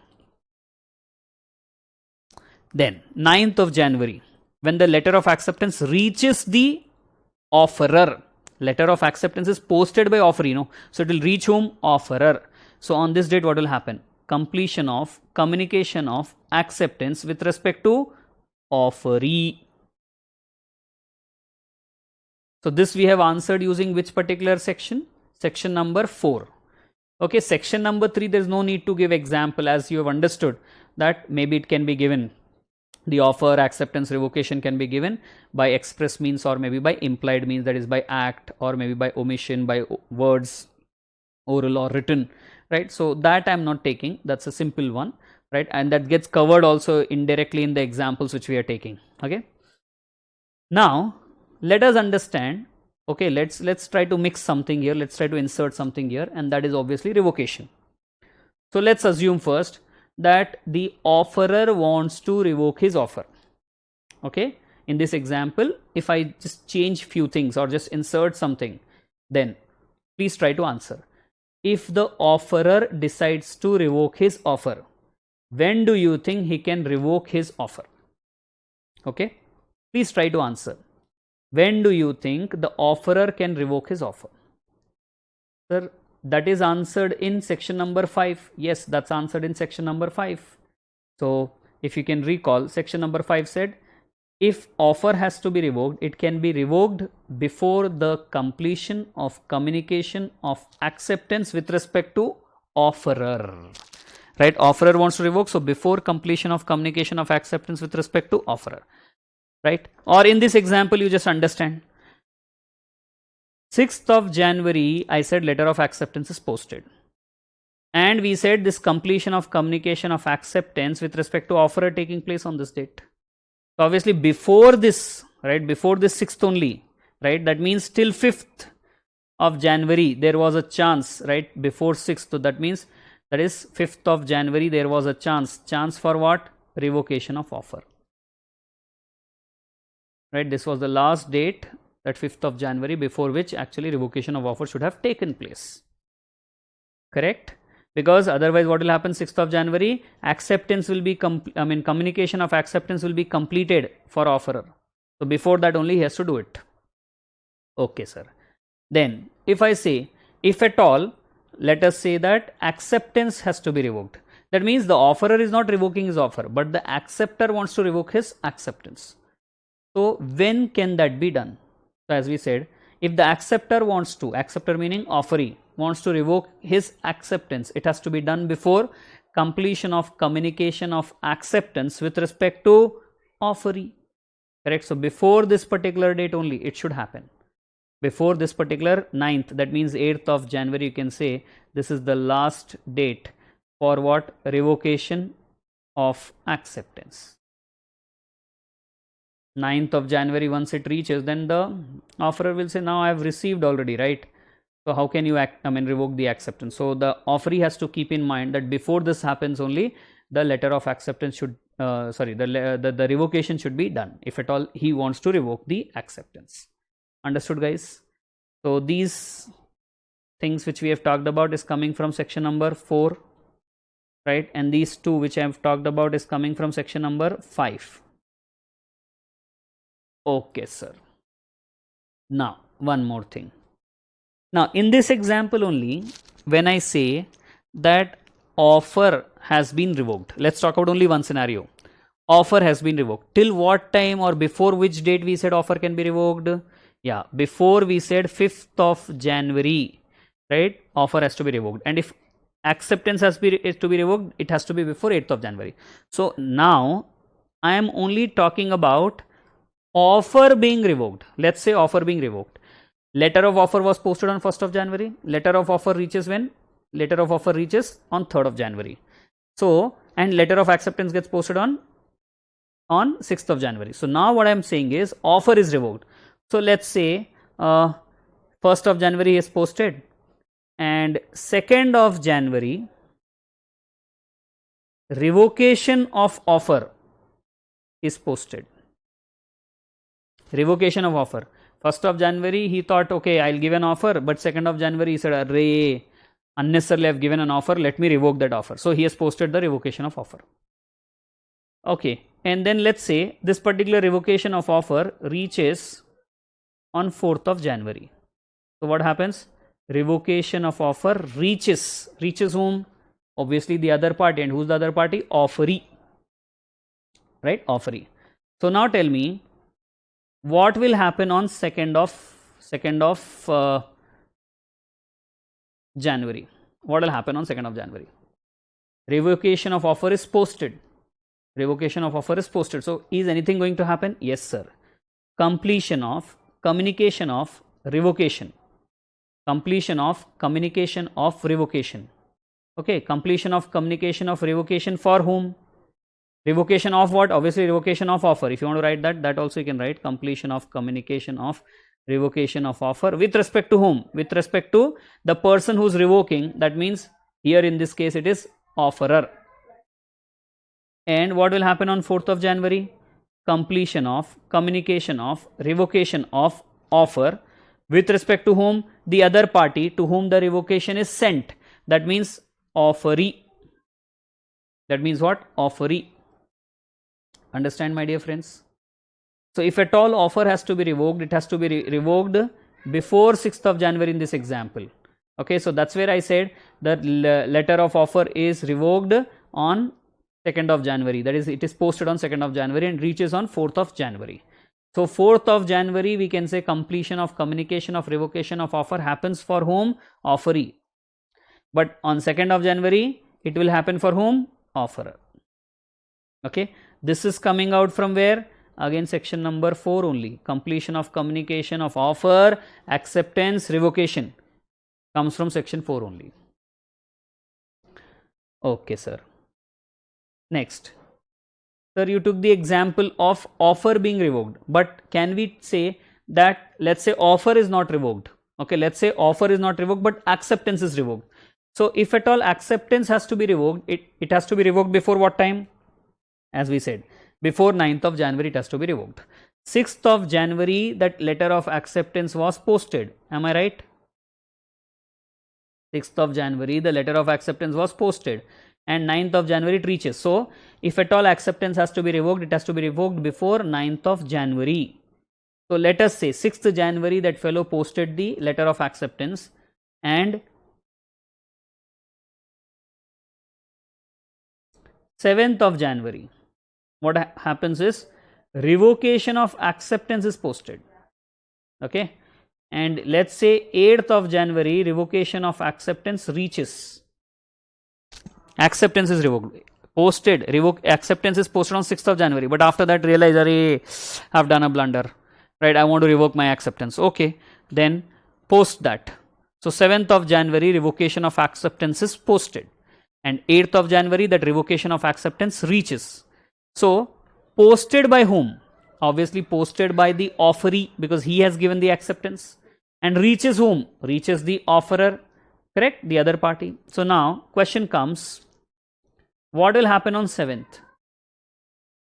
Then 9th of January, when the letter of acceptance reaches the offerer. Letter of acceptance is posted by offeree, no? So it will reach whom? Offerer. So on this date, what will happen? Completion of communication of acceptance with respect to offeree. So this we have answered using which particular section? Section number 4. Okay, section number 3, there is no need to give example, as you have understood that maybe it can be given. The offer, acceptance, revocation can be given by express means or maybe by implied means, that is by act or maybe by omission, by words, oral or written, right? So that I am not taking, that's a simple one, right? And that gets covered also indirectly in the examples which we are taking. Okay, now let us understand. Okay, let's try to mix something here, let's try to insert something here, and that is obviously revocation. So let's assume first that the offerer wants to revoke his offer. Okay, in this example, if I just change few things or just insert something, then please try to answer. If the offerer decides to revoke his offer, when do you think he can revoke his offer? Okay, please try to answer. When do you think the offerer can revoke his offer? Sir, that is answered in section number 5. Yes, that's answered in section number 5. So if you can recall, section number 5 said, if offer has to be revoked, it can be revoked before the completion of communication of acceptance with respect to offerer. Right? Offerer wants to revoke, so before completion of communication of acceptance with respect to offerer. Right? Or in this example, you just understand. 6th of January, I said letter of acceptance is posted. And we said this completion of communication of acceptance with respect to offerer taking place on this date. So obviously before this, right, before this 6th only, right, that means till 5th of January, there was a chance, right, before 6th. So that means that is 5th of January, there was a chance. Chance for what? Revocation of offer. Right, this was the last date, that 5th of January, before which actually revocation of offer should have taken place. Correct? Because otherwise what will happen? 6th of January, acceptance will be, communication of acceptance will be completed for offerer. So before that only he has to do it. Okay, sir. Then if I say, if at all, let us say that acceptance has to be revoked. That means the offerer is not revoking his offer, but the acceptor wants to revoke his acceptance. So when can that be done? So as we said, if the acceptor wants to, acceptor meaning offeree, wants to revoke his acceptance, it has to be done before completion of communication of acceptance with respect to offeree. Correct? So before this particular date only it should happen. Before this particular 9th, that means 8th of January, you can say this is the last date for what? Revocation of acceptance. 9th of January, once it reaches, then the offerer will say, now I have received already, right? So how can you revoke the acceptance? So the offeree has to keep in mind that before this happens only, the letter of acceptance should, the revocation should be done, if at all he wants to revoke the acceptance. Understood, guys? So these things which we have talked about is coming from section number 4, right? And these two which I have talked about is coming from section number 5. Okay, sir. Now one more thing. Now in this example only, when I say that offer has been revoked, let's talk about only one scenario. Offer has been revoked. Till what time or before which date we said offer can be revoked? Yeah, before we said 5th of January, right? Offer has to be revoked. And if acceptance is to be revoked, it has to be before 8th of January. So now I am only talking about offer being revoked. Let's say offer being revoked. Letter of offer was posted on 1st of January. Letter of offer reaches when? Letter of offer reaches on 3rd of January. So, and letter of acceptance gets posted on 6th of January. So now what I am saying is offer is revoked. So let's say 1st of January is posted and 2nd of January revocation of offer is posted. Revocation of offer. 1st of January he thought, okay, I'll give an offer, but 2nd of January he said, array, unnecessarily I've given an offer, let me revoke that offer. So he has posted the revocation of offer. Okay, and then let's say this particular revocation of offer reaches on 4th of January. So what happens? Revocation of offer reaches whom? Obviously the other party. And who's the other party? Offeree, right? Offeree. So now tell me, what will happen on 2nd of January? What will happen on 2nd of January? Revocation of offer is posted. Revocation of offer is posted. So is anything going to happen? Yes, sir. Completion of communication of revocation. Completion of communication of revocation. Okay, completion of communication of revocation for whom? Revocation of what? Obviously revocation of offer. If you want to write that also you can write completion of communication of revocation of offer. With respect to whom? With respect to the person who's revoking. That means here in this case it is offerer. And what will happen on 4th of January? Completion of communication of revocation of offer with respect to whom? The other party to whom the revocation is sent. That means offeree. That means what? Offeree. Understand, my dear friends? So if at all offer has to be revoked, it has to be revoked before 6th of January in this example. Okay, so that's where I said that letter of offer is revoked on 2nd of January. That is, it is posted on 2nd of January and reaches on 4th of January. So 4th of January we can say completion of communication of revocation of offer happens for whom? Offeree. But on 2nd of January it will happen for whom? Offerer. Okay, this is coming out from where? Again section number 4 only. Completion of communication of offer, acceptance, revocation comes from section 4 only. Okay, sir. Next, sir, you took the example of offer being revoked, but can we say that, let's say offer is not revoked. Okay, let's say offer is not revoked but acceptance is revoked. So if at all acceptance has to be revoked, it has to be revoked before what time? As we said, before 9th of January it has to be revoked. 6th of January that letter of acceptance was posted. Am I right? 6th of January the letter of acceptance was posted and 9th of January it reaches. So if at all acceptance has to be revoked, it has to be revoked before 9th of January. So let us say 6th January that fellow posted the letter of acceptance, and 7th of January, what happens is revocation of acceptance is posted. Okay, and let's say 8th of January revocation of acceptance reaches. Acceptance is revoked. Posted, acceptance is posted on 6th of January, but after that realize, array, I've done a blunder, right? I want to revoke my acceptance. Okay, then post that. So 7th of January revocation of acceptance is posted, and 8th of January that revocation of acceptance reaches. So posted by whom? Obviously posted by the offeree, because he has given the acceptance, and reaches whom? Reaches the offerer, correct? The other party. So now question comes, what will happen on 7th?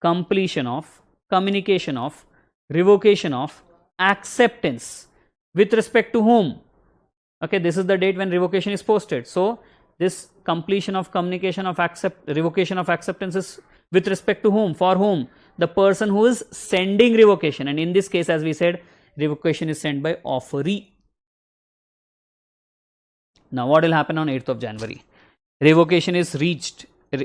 Completion of, communication of, revocation of acceptance with respect to whom? Okay, this is the date when revocation is posted. So this completion of communication of revocation of acceptance is with respect to whom? For whom? The person who is sending revocation, and in this case, as we said, revocation is sent by offeree. Now what will happen on 8th of January? Revocation is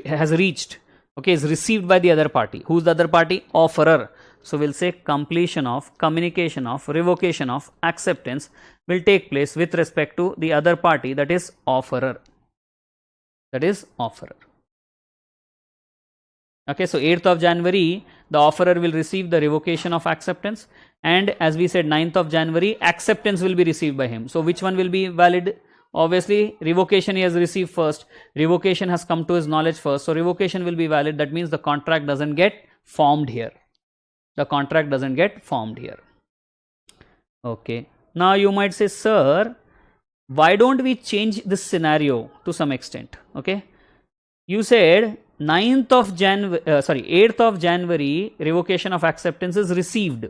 has reached, okay, is received by the other party. Who's the other party? Offerer. So we'll say completion of, communication of, revocation of acceptance will take place with respect to the other party, that is offerer. That is offerer. Okay, so 8th of January, the offerer will receive the revocation of acceptance, and as we said, 9th of January, acceptance will be received by him. So which one will be valid? Obviously, revocation he has received first. Revocation has come to his knowledge first. So revocation will be valid. That means the contract doesn't get formed here. The contract doesn't get formed here. Okay. Now you might say, sir, why don't we change this scenario to some extent? Okay. You said 8th of January, revocation of acceptance is received.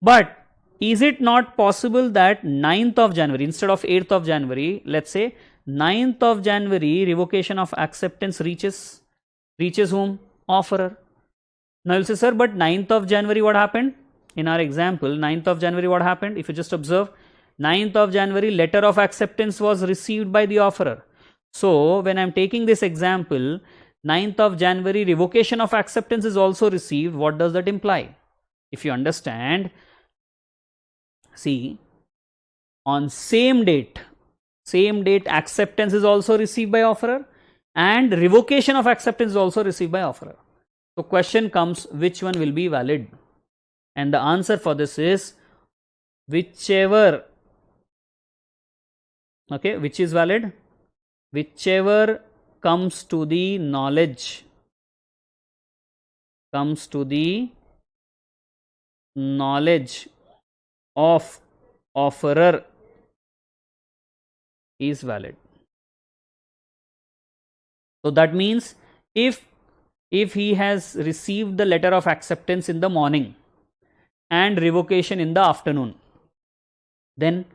But is it not possible that 9th of January, instead of 8th of January, let's say 9th of January, revocation of acceptance reaches whom? Offerer. Now you'll say, sir, but 9th of January, what happened? In our example, 9th of January, what happened? If you just observe, 9th of January, letter of acceptance was received by the offerer. So when I'm taking this example, 9th of January, revocation of acceptance is also received. What does that imply? If you understand, see, on same date, acceptance is also received by offerer, and revocation of acceptance is also received by offerer. So question comes, which one will be valid? And the answer for this is whichever. Okay, which is valid? Whichever comes to the knowledge of offerer is valid. So that means if he has received the letter of acceptance in the morning and revocation in the afternoon, then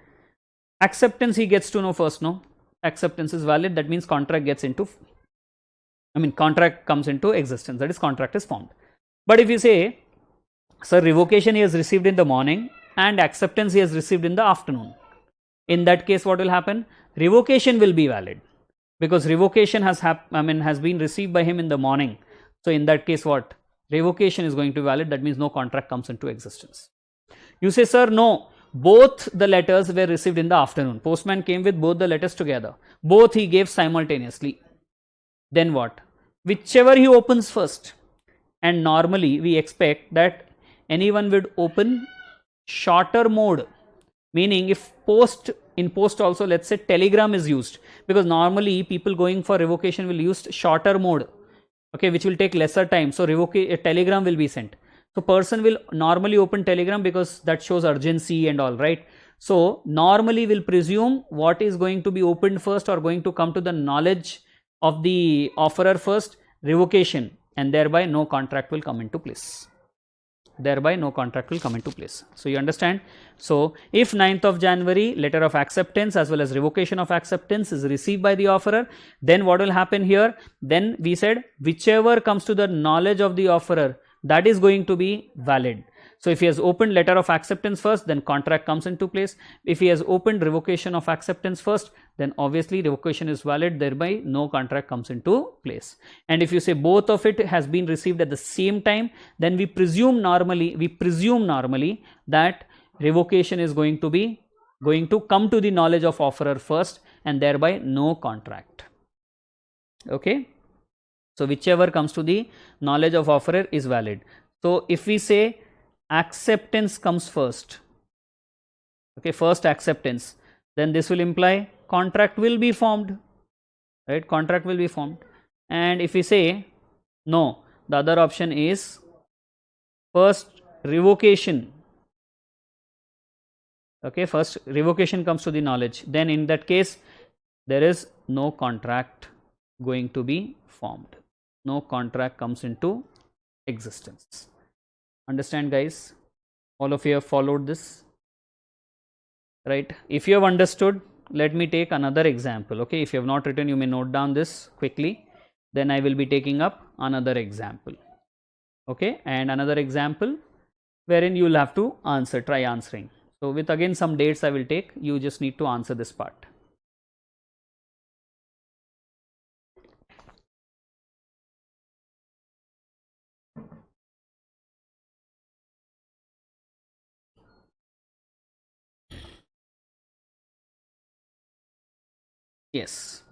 acceptance he gets to know first, no? Acceptance is valid, that means contract comes into existence, that is contract is formed. But if you say, sir, revocation he has received in the morning and acceptance he has received in the afternoon, in that case what will happen? Revocation will be valid, because revocation has been received by him in the morning. So in that case, what? Revocation is going to be valid, that means no contract comes into existence. You say, sir, no, both the letters were received in the afternoon. Postman came with both the letters together. Both he gave simultaneously. Then what? Whichever he opens first. And normally we expect that anyone would open shorter mode. Meaning if in post also, let's say telegram is used, because normally people going for revocation will use shorter mode, okay, which will take lesser time. So a telegram will be sent. So person will normally open telegram because that shows urgency and all, right? So normally we'll presume what is going to be opened first or going to come to the knowledge of the offerer first, revocation, and thereby no contract will come into place. So you understand? So if 9th of January, letter of acceptance as well as revocation of acceptance is received by the offerer, then what will happen here? Then we said whichever comes to the knowledge of the offerer, that is going to be valid. So if he has opened letter of acceptance first, then contract comes into place. If he has opened revocation of acceptance first, then obviously revocation is valid, thereby no contract comes into place. And if you say both of it has been received at the same time, then we presume normally that revocation is going to come to the knowledge of offerer first, and thereby no contract. Okay, so whichever comes to the knowledge of offerer is valid. So if we say acceptance comes first, okay, first acceptance, then this will imply contract will be formed, right? Contract will be formed. And if we say no, the other option is first revocation, okay, first revocation comes to the knowledge, then in that case there is no contract going to be formed, no contract comes into existence. Understand, guys? All of you have followed this, right? If you have understood, let me take another example. Okay, if you have not written, you may note down this quickly, then I will be taking up another example. Okay, and another example wherein you will have to try answering. So with again some dates I will take, you just need to answer this part. Yes.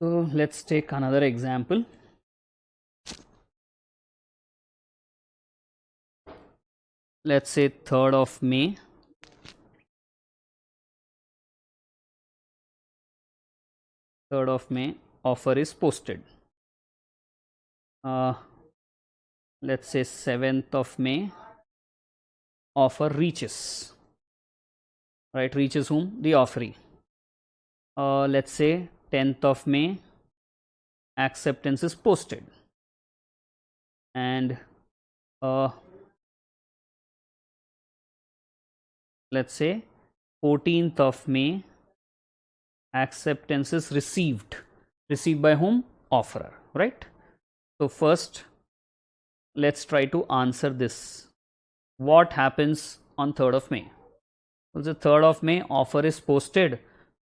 So let's take another example. Let's say 3rd of May. 3rd of May, offer is posted. Let's say 7th of May, offer reaches. Right, reaches whom? The offeree. Let's say 10th of May, acceptance is posted. And let's say 14th of May, acceptance is received. Received by whom? Offerer, right? So first, let's try to answer this. What happens on 3rd of May? So the 3rd of May, offer is posted.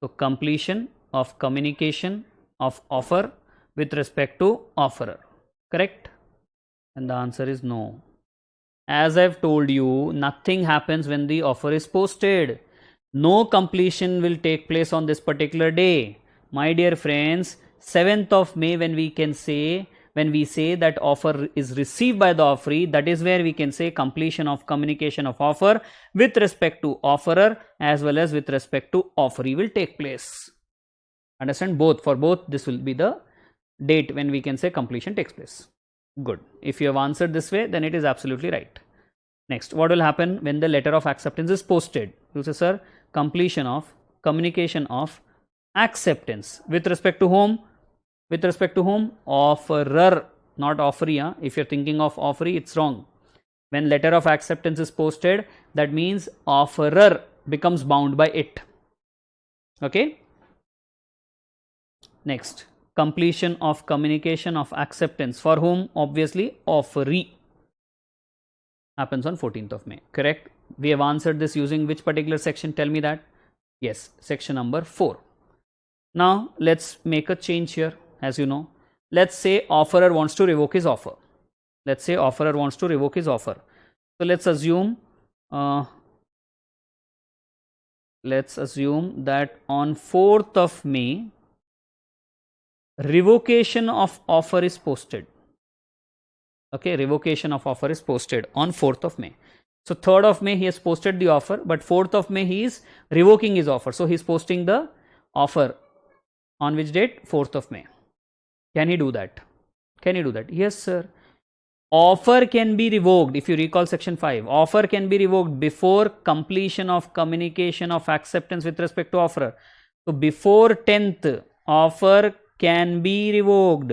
So completion of communication of offer with respect to offerer, correct? And the answer is no. As I've told you, nothing happens when the offer is posted. No completion will take place on this particular day. My dear friends, 7th of May, when we say that offer is received by the offeree, that is where we can say completion of communication of offer with respect to offerer as well as with respect to offeree will take place. Understand? Both, for both this will be the date when we can say completion takes place. Good. If you have answered this way, then it is absolutely right. Next, what will happen when the letter of acceptance is posted? You say, sir, completion of communication of acceptance with respect to whom? With respect to whom? Offerer, not offeree. If you're thinking of offeree, it's wrong. When letter of acceptance is posted, that means offerer becomes bound by it. Okay. Next, completion of communication of acceptance for whom? Obviously, offeree. Happens on 14th of May. Correct. We have answered this using which particular section? Tell me that. Yes, section number 4. Now let's make a change here. As you know, let's say offerer wants to revoke his offer. Let's say offerer wants to revoke his offer. So let's assume that on 4th of May, revocation of offer is posted. Okay, revocation of offer is posted on 4th of May. So 3rd of May he has posted the offer, but 4th of May he is revoking his offer. So he is posting the offer on which date? 4th of May. Can he do that? Can he do that? Yes, sir. Offer can be revoked. If you recall section 5, offer can be revoked before completion of communication of acceptance with respect to offerer. So before 10th, offer can be revoked.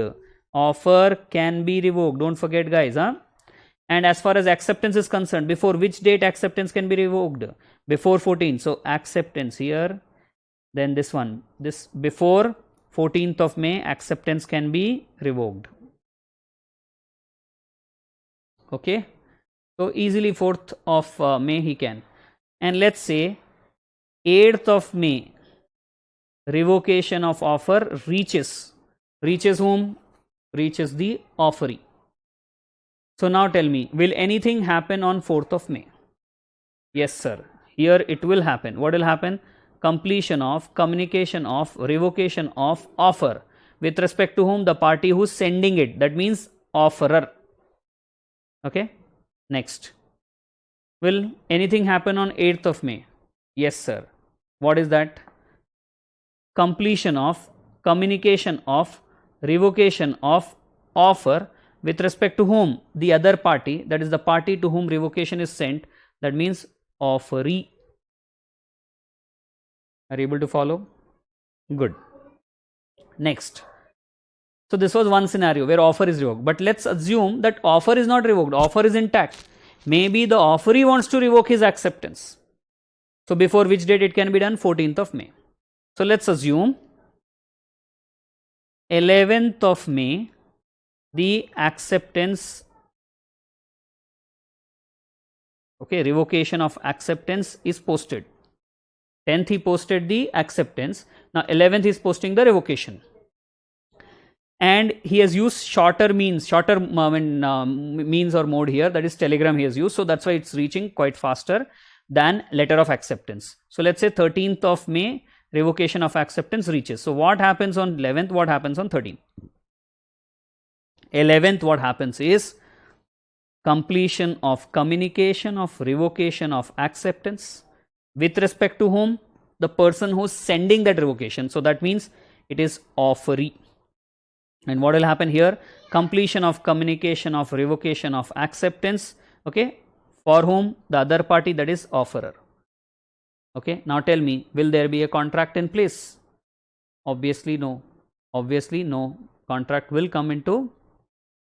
Offer can be revoked. Don't forget, guys. And as far as acceptance is concerned, before which date acceptance can be revoked? Before 14. So acceptance here, then this one. This before 14th of May, acceptance can be revoked. Okay. So easily 4th of May he can. And let's say 8th of May, revocation of offer reaches whom? Reaches the offeree. So now tell me, will anything happen on 4th of May? Yes, sir. Here it will happen. What will happen? Completion of, communication of, revocation of offer with respect to whom? The party who's sending it. That means offerer. Okay. Next. Will anything happen on 8th of May? Yes, sir. What is that? Completion of, communication of, revocation of offer with respect to whom? The other party, that is the party to whom revocation is sent. That means offeree. Are you able to follow? Good. Next. So this was one scenario where offer is revoked. But let's assume that offer is not revoked. Offer is intact. Maybe the offeree wants to revoke his acceptance. So before which date it can be done? 14th of May. So let's assume 11th of May, the acceptance, okay, revocation of acceptance is posted. 10th he posted the acceptance. Now 11th is posting the revocation. And he has used shorter means, means or mode here, that is telegram he has used. So that's why it's reaching quite faster than letter of acceptance. So let's say 13th of May, revocation of acceptance reaches. So what happens on 11th? What happens on 13th? 11th, what happens is completion of communication of revocation of acceptance with respect to whom? The person who's sending that revocation. So that means it is offeree. And what will happen here? Completion of communication of revocation of acceptance, okay, for whom? The other party, that is offerer. Okay, now tell me, will there be a contract in place? Obviously no. Obviously no. Contract will come into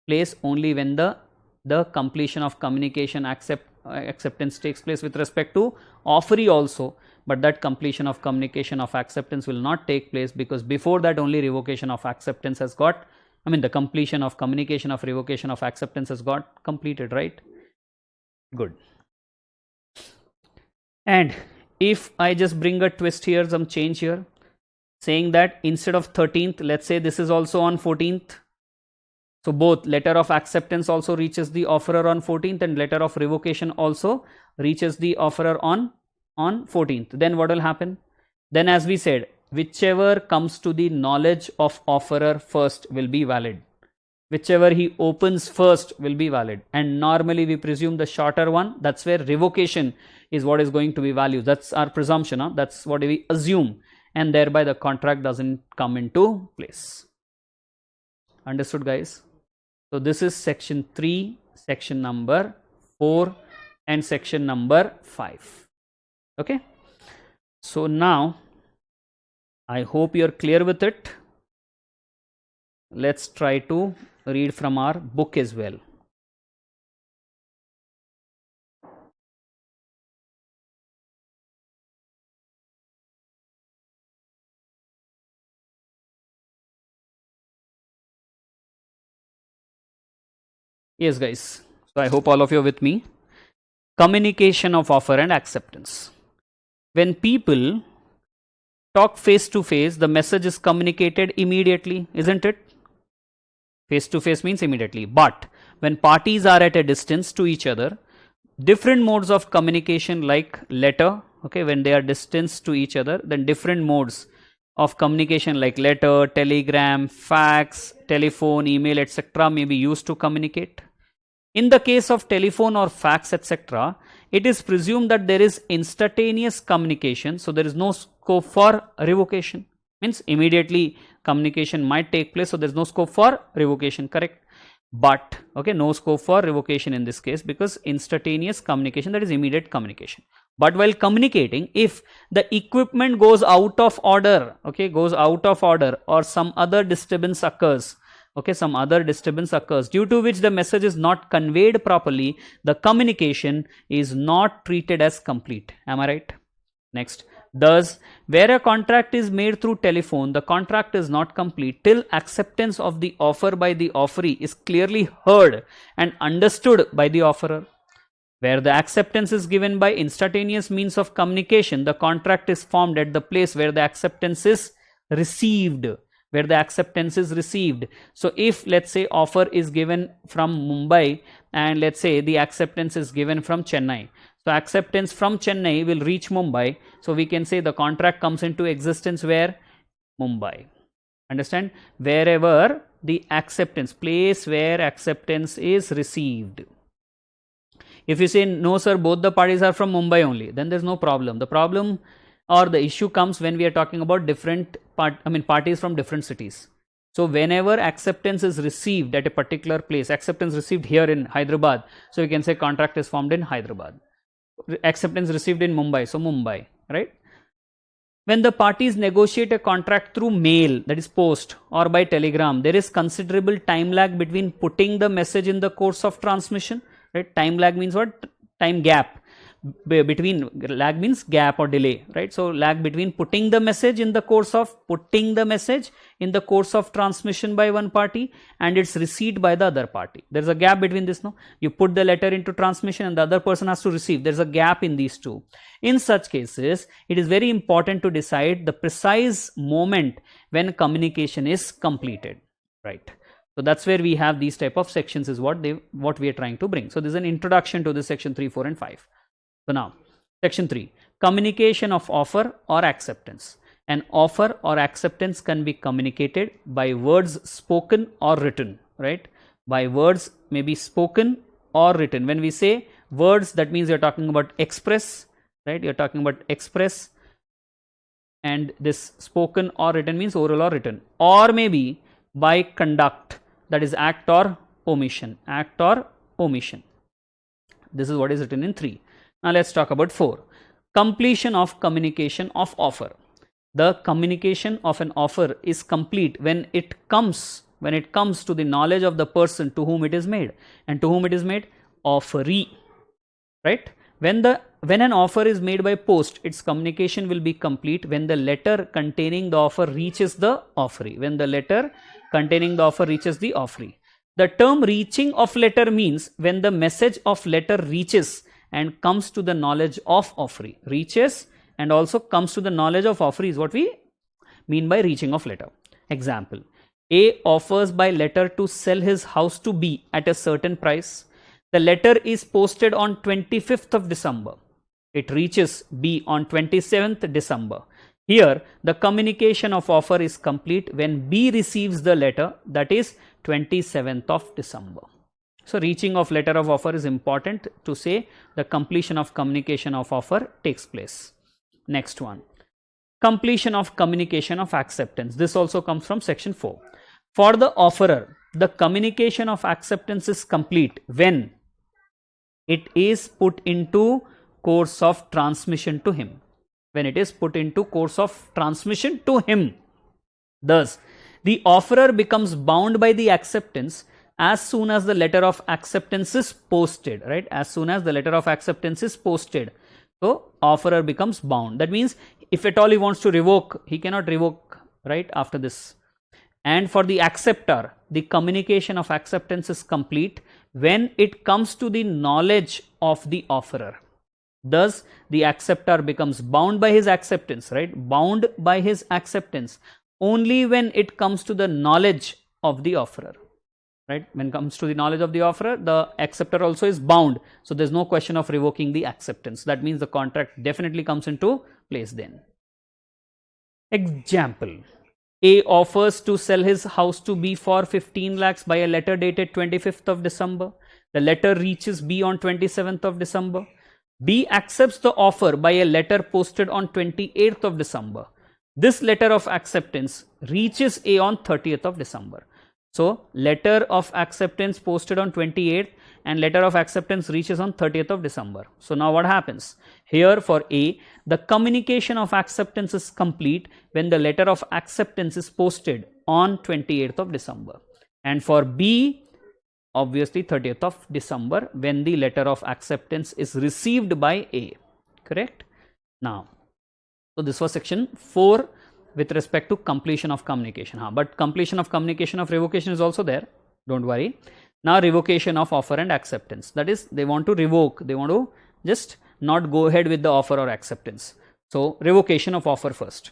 place only when the completion of communication acceptance takes place with respect to offeree also. But that completion of communication of acceptance will not take place, because before that only revocation of acceptance has got, the completion of communication of revocation of acceptance has got completed, right? Good. And if I just bring a twist here, some change here, saying that instead of 13th, let's say this is also on 14th. So both letter of acceptance also reaches the offerer on 14th and letter of revocation also reaches the offerer on 14th. Then what will happen? Then, as we said, whichever comes to the knowledge of offerer first will be valid. Whichever he opens first will be valid. And normally we presume the shorter one, that's where revocation is what is going to be value. That's our presumption. That's what we assume. And thereby the contract doesn't come into place. Understood, guys? So this is section 3, section number 4 and section number 5. Okay. So now I hope you're clear with it. Let's try to read from our book as well. Yes, guys. So I hope all of you are with me. Communication of offer and acceptance. When people talk face to face, the message is communicated immediately, isn't it? Face to face means immediately. But when parties are at a distance to each other, different modes of communication like letter, okay, when they are distance to each other, then different modes of communication like letter, telegram, fax, telephone, email, etc. may be used to communicate. In the case of telephone or fax, etc., it is presumed that there is instantaneous communication, so there is no scope for revocation. Means immediately communication might take place, so there is no scope for revocation, correct? But, okay, no scope for revocation in this case, because instantaneous communication, that is immediate communication. But while communicating, if the equipment goes out of order, okay, or some other disturbance occurs, okay, some other disturbance occurs due to which the message is not conveyed properly, the communication is not treated as complete. Am I right? Next. Thus, where a contract is made through telephone, the contract is not complete till acceptance of the offer by the offeree is clearly heard and understood by the offerer. Where the acceptance is given by instantaneous means of communication, the contract is formed at the place where the acceptance is received. Where the acceptance is received. So if let's say offer is given from Mumbai and let's say the acceptance is given from Chennai. So acceptance from Chennai will reach Mumbai. So we can say the contract comes into existence where? Mumbai. Understand? Wherever the acceptance, place where acceptance is received. If you say no sir, both the parties are from Mumbai only, then there's no problem. The problem or the issue comes when we are talking about different parties from different cities. So whenever acceptance is received at a particular place, acceptance received here in Hyderabad, so we can say contract is formed in Hyderabad. Acceptance received in Mumbai, so Mumbai, right? When the parties negotiate a contract through mail, that is post, or by telegram, there is considerable time lag between putting the message in the course of transmission. Right? Time lag means what? Time gap. Between, lag means gap or delay, right? So lag between putting the message in the course of transmission by one party and its receipt by the other party. There's a gap between this, no? You put the letter into transmission and the other person has to receive. There's a gap in these two. In such cases, it is very important to decide the precise moment when communication is completed, right? So that's where we have these type of sections is what we are trying to bring. So this is an introduction to this section 3, 4 and 5. So now section 3, communication of offer or acceptance. An offer or acceptance can be communicated by words spoken or written, right? By words may be spoken or written. When we say words, that means you're talking about express, right? You're talking about express, and this spoken or written means oral or written, or maybe by conduct, that is act or omission. Act or omission. This is what is written in 3. Now let's talk about 4. Completion of communication of offer. The communication of an offer is complete when it comes to the knowledge of the person to whom it is made. And to whom it is made? Offeree. Right? When an offer is made by post, its communication will be complete when the letter containing the offer reaches the offeree. When the letter containing the offer reaches the offeree. The term reaching of letter means when the message of letter reaches and comes to the knowledge of offeree. Reaches and also comes to the knowledge of offeree is what we mean by reaching of letter. Example, A offers by letter to sell his house to B at a certain price. The letter is posted on 25th of December. It reaches B on 27th December. Here, the communication of offer is complete when B receives the letter, that is 27th of December. So, reaching of letter of offer is important to say the completion of communication of offer takes place. Next one, completion of communication of acceptance. This also comes from section 4. For the offerer, the communication of acceptance is complete when it is put into course of transmission to him. When it is put into course of transmission to him. Thus, the offerer becomes bound by the acceptance as soon as the letter of acceptance is posted, right? As soon as the letter of acceptance is posted. So, offerer becomes bound. That means, if at all he wants to revoke, he cannot revoke, right, after this. And for the acceptor, the communication of acceptance is complete when it comes to the knowledge of the offerer. Thus, the acceptor becomes bound by his acceptance, right? Bound by his acceptance only when it comes to the knowledge of the offerer, right? When it comes to the knowledge of the offerer, the acceptor also is bound. So, there's no question of revoking the acceptance. That means the contract definitely comes into place then. Example, A offers to sell his house to B for 15 lakhs by a letter dated 25th of December. The letter reaches B on 27th of December. B accepts the offer by a letter posted on 28th of December. This letter of acceptance reaches A on 30th of December. So, letter of acceptance posted on 28th and letter of acceptance reaches on 30th of December. So, now what happens? Here for A, the communication of acceptance is complete when the letter of acceptance is posted on 28th of December. And for B, obviously 30th of December when the letter of acceptance is received by A. Correct? Now, so this was section 4 with respect to completion of communication. But completion of communication of revocation is also there. Don't worry. Now revocation of offer and acceptance, that is they want to revoke, they want to just not go ahead with the offer or acceptance. So revocation of offer first.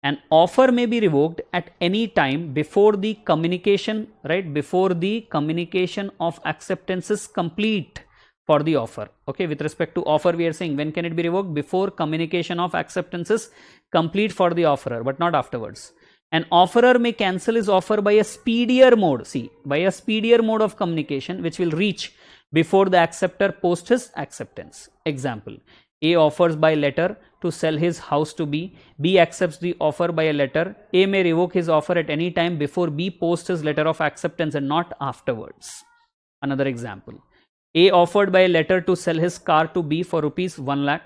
An offer may be revoked at any time before the communication, right, before the communication of acceptance is complete for the offer. Okay, with respect to offer we are saying when can it be revoked? Before communication of acceptance is complete for the offerer, but not afterwards. An offerer may cancel his offer by a speedier mode, see, by a speedier mode of communication which will reach before the acceptor posts his acceptance. Example, A offers by letter to sell his house to B. B accepts the offer by a letter. A may revoke his offer at any time before B posts his letter of acceptance and not afterwards. Another example, A offered by a letter to sell his car to B for rupees 1 lakh.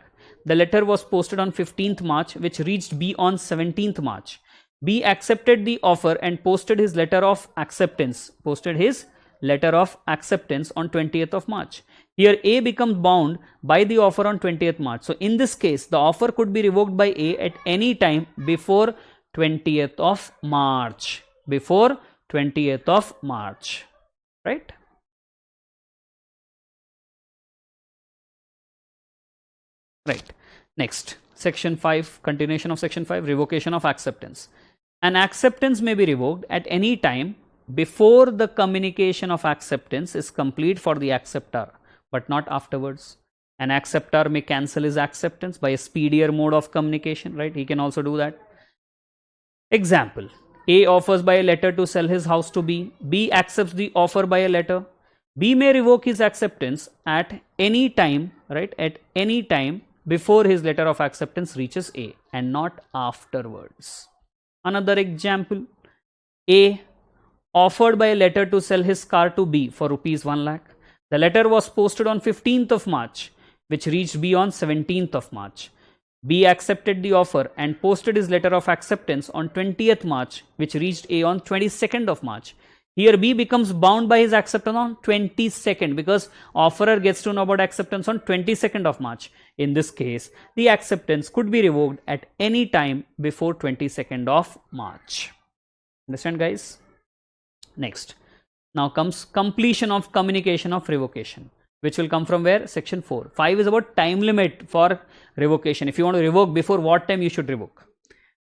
The letter was posted on 15th March, which reached B on 17th March. B accepted the offer and posted his letter of acceptance, on 20th of March. Here A becomes bound by the offer on 20th March. So in this case, the offer could be revoked by A at any time before 20th of March. Before 20th of March, right? Right. Next, section 5, continuation of section 5, revocation of acceptance. An acceptance may be revoked at any time before the communication of acceptance is complete for the acceptor, but not afterwards. An acceptor may cancel his acceptance by a speedier mode of communication, right? He can also do that. Example, A offers by a letter to sell his house to B. B accepts the offer by a letter. B may revoke his acceptance at any time, right? At any time before his letter of acceptance reaches A and not afterwards. Another example, A offered by a letter to sell his car to B for rupees 1 lakh. The letter was posted on 15th of March, which reached B on 17th of March. B accepted the offer and posted his letter of acceptance on 20th March, which reached A on 22nd of March. Here B becomes bound by his acceptance on 22nd because offerer gets to know about acceptance on 22nd of March. In this case, the acceptance could be revoked at any time before 22nd of March. Understand, guys? Next, now comes completion of communication of revocation, which will come from where? Section 4. 5 is about time limit for revocation. If you want to revoke, before what time you should revoke,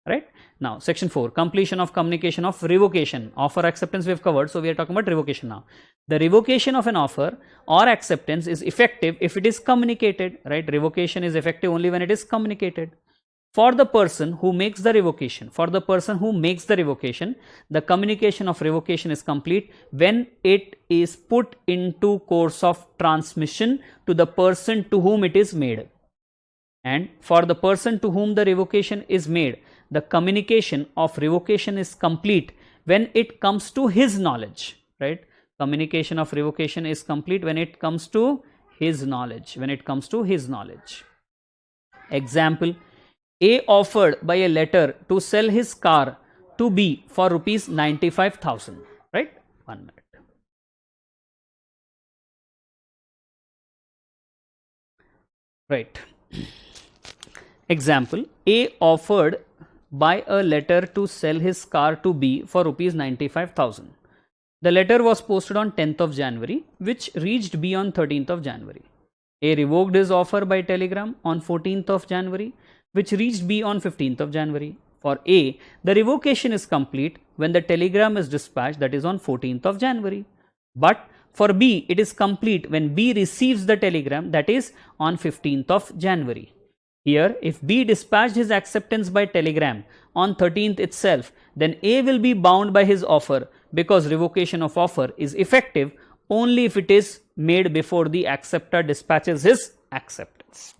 right? Now, section 4, completion of communication of revocation. Offer acceptance we have covered, so we are talking about revocation now. The revocation of an offer or acceptance is effective if it is communicated, right? Revocation is effective only when it is communicated. For the person who makes the revocation, the communication of revocation is complete when it is put into course of transmission to the person to whom it is made. And for the person to whom the revocation is made, the communication of revocation is complete when it comes to his knowledge, right? Communication of revocation is complete when it comes to his knowledge, Example, A offered by a letter to sell his car to B for rupees 95,000, right? 1 minute. Right. Example, A offered by a letter to sell his car to B for rupees 95,000. The letter was posted on 10th of January, which reached B on 13th of January. A revoked his offer by telegram on 14th of January, which reached B on 15th of January. For A, the revocation is complete when the telegram is dispatched, that is on 14th of January. But for B, it is complete when B receives the telegram, that is on 15th of January. Here, if B dispatched his acceptance by telegram on 13th itself, then A will be bound by his offer because revocation of offer is effective only if it is made before the acceptor dispatches his acceptance.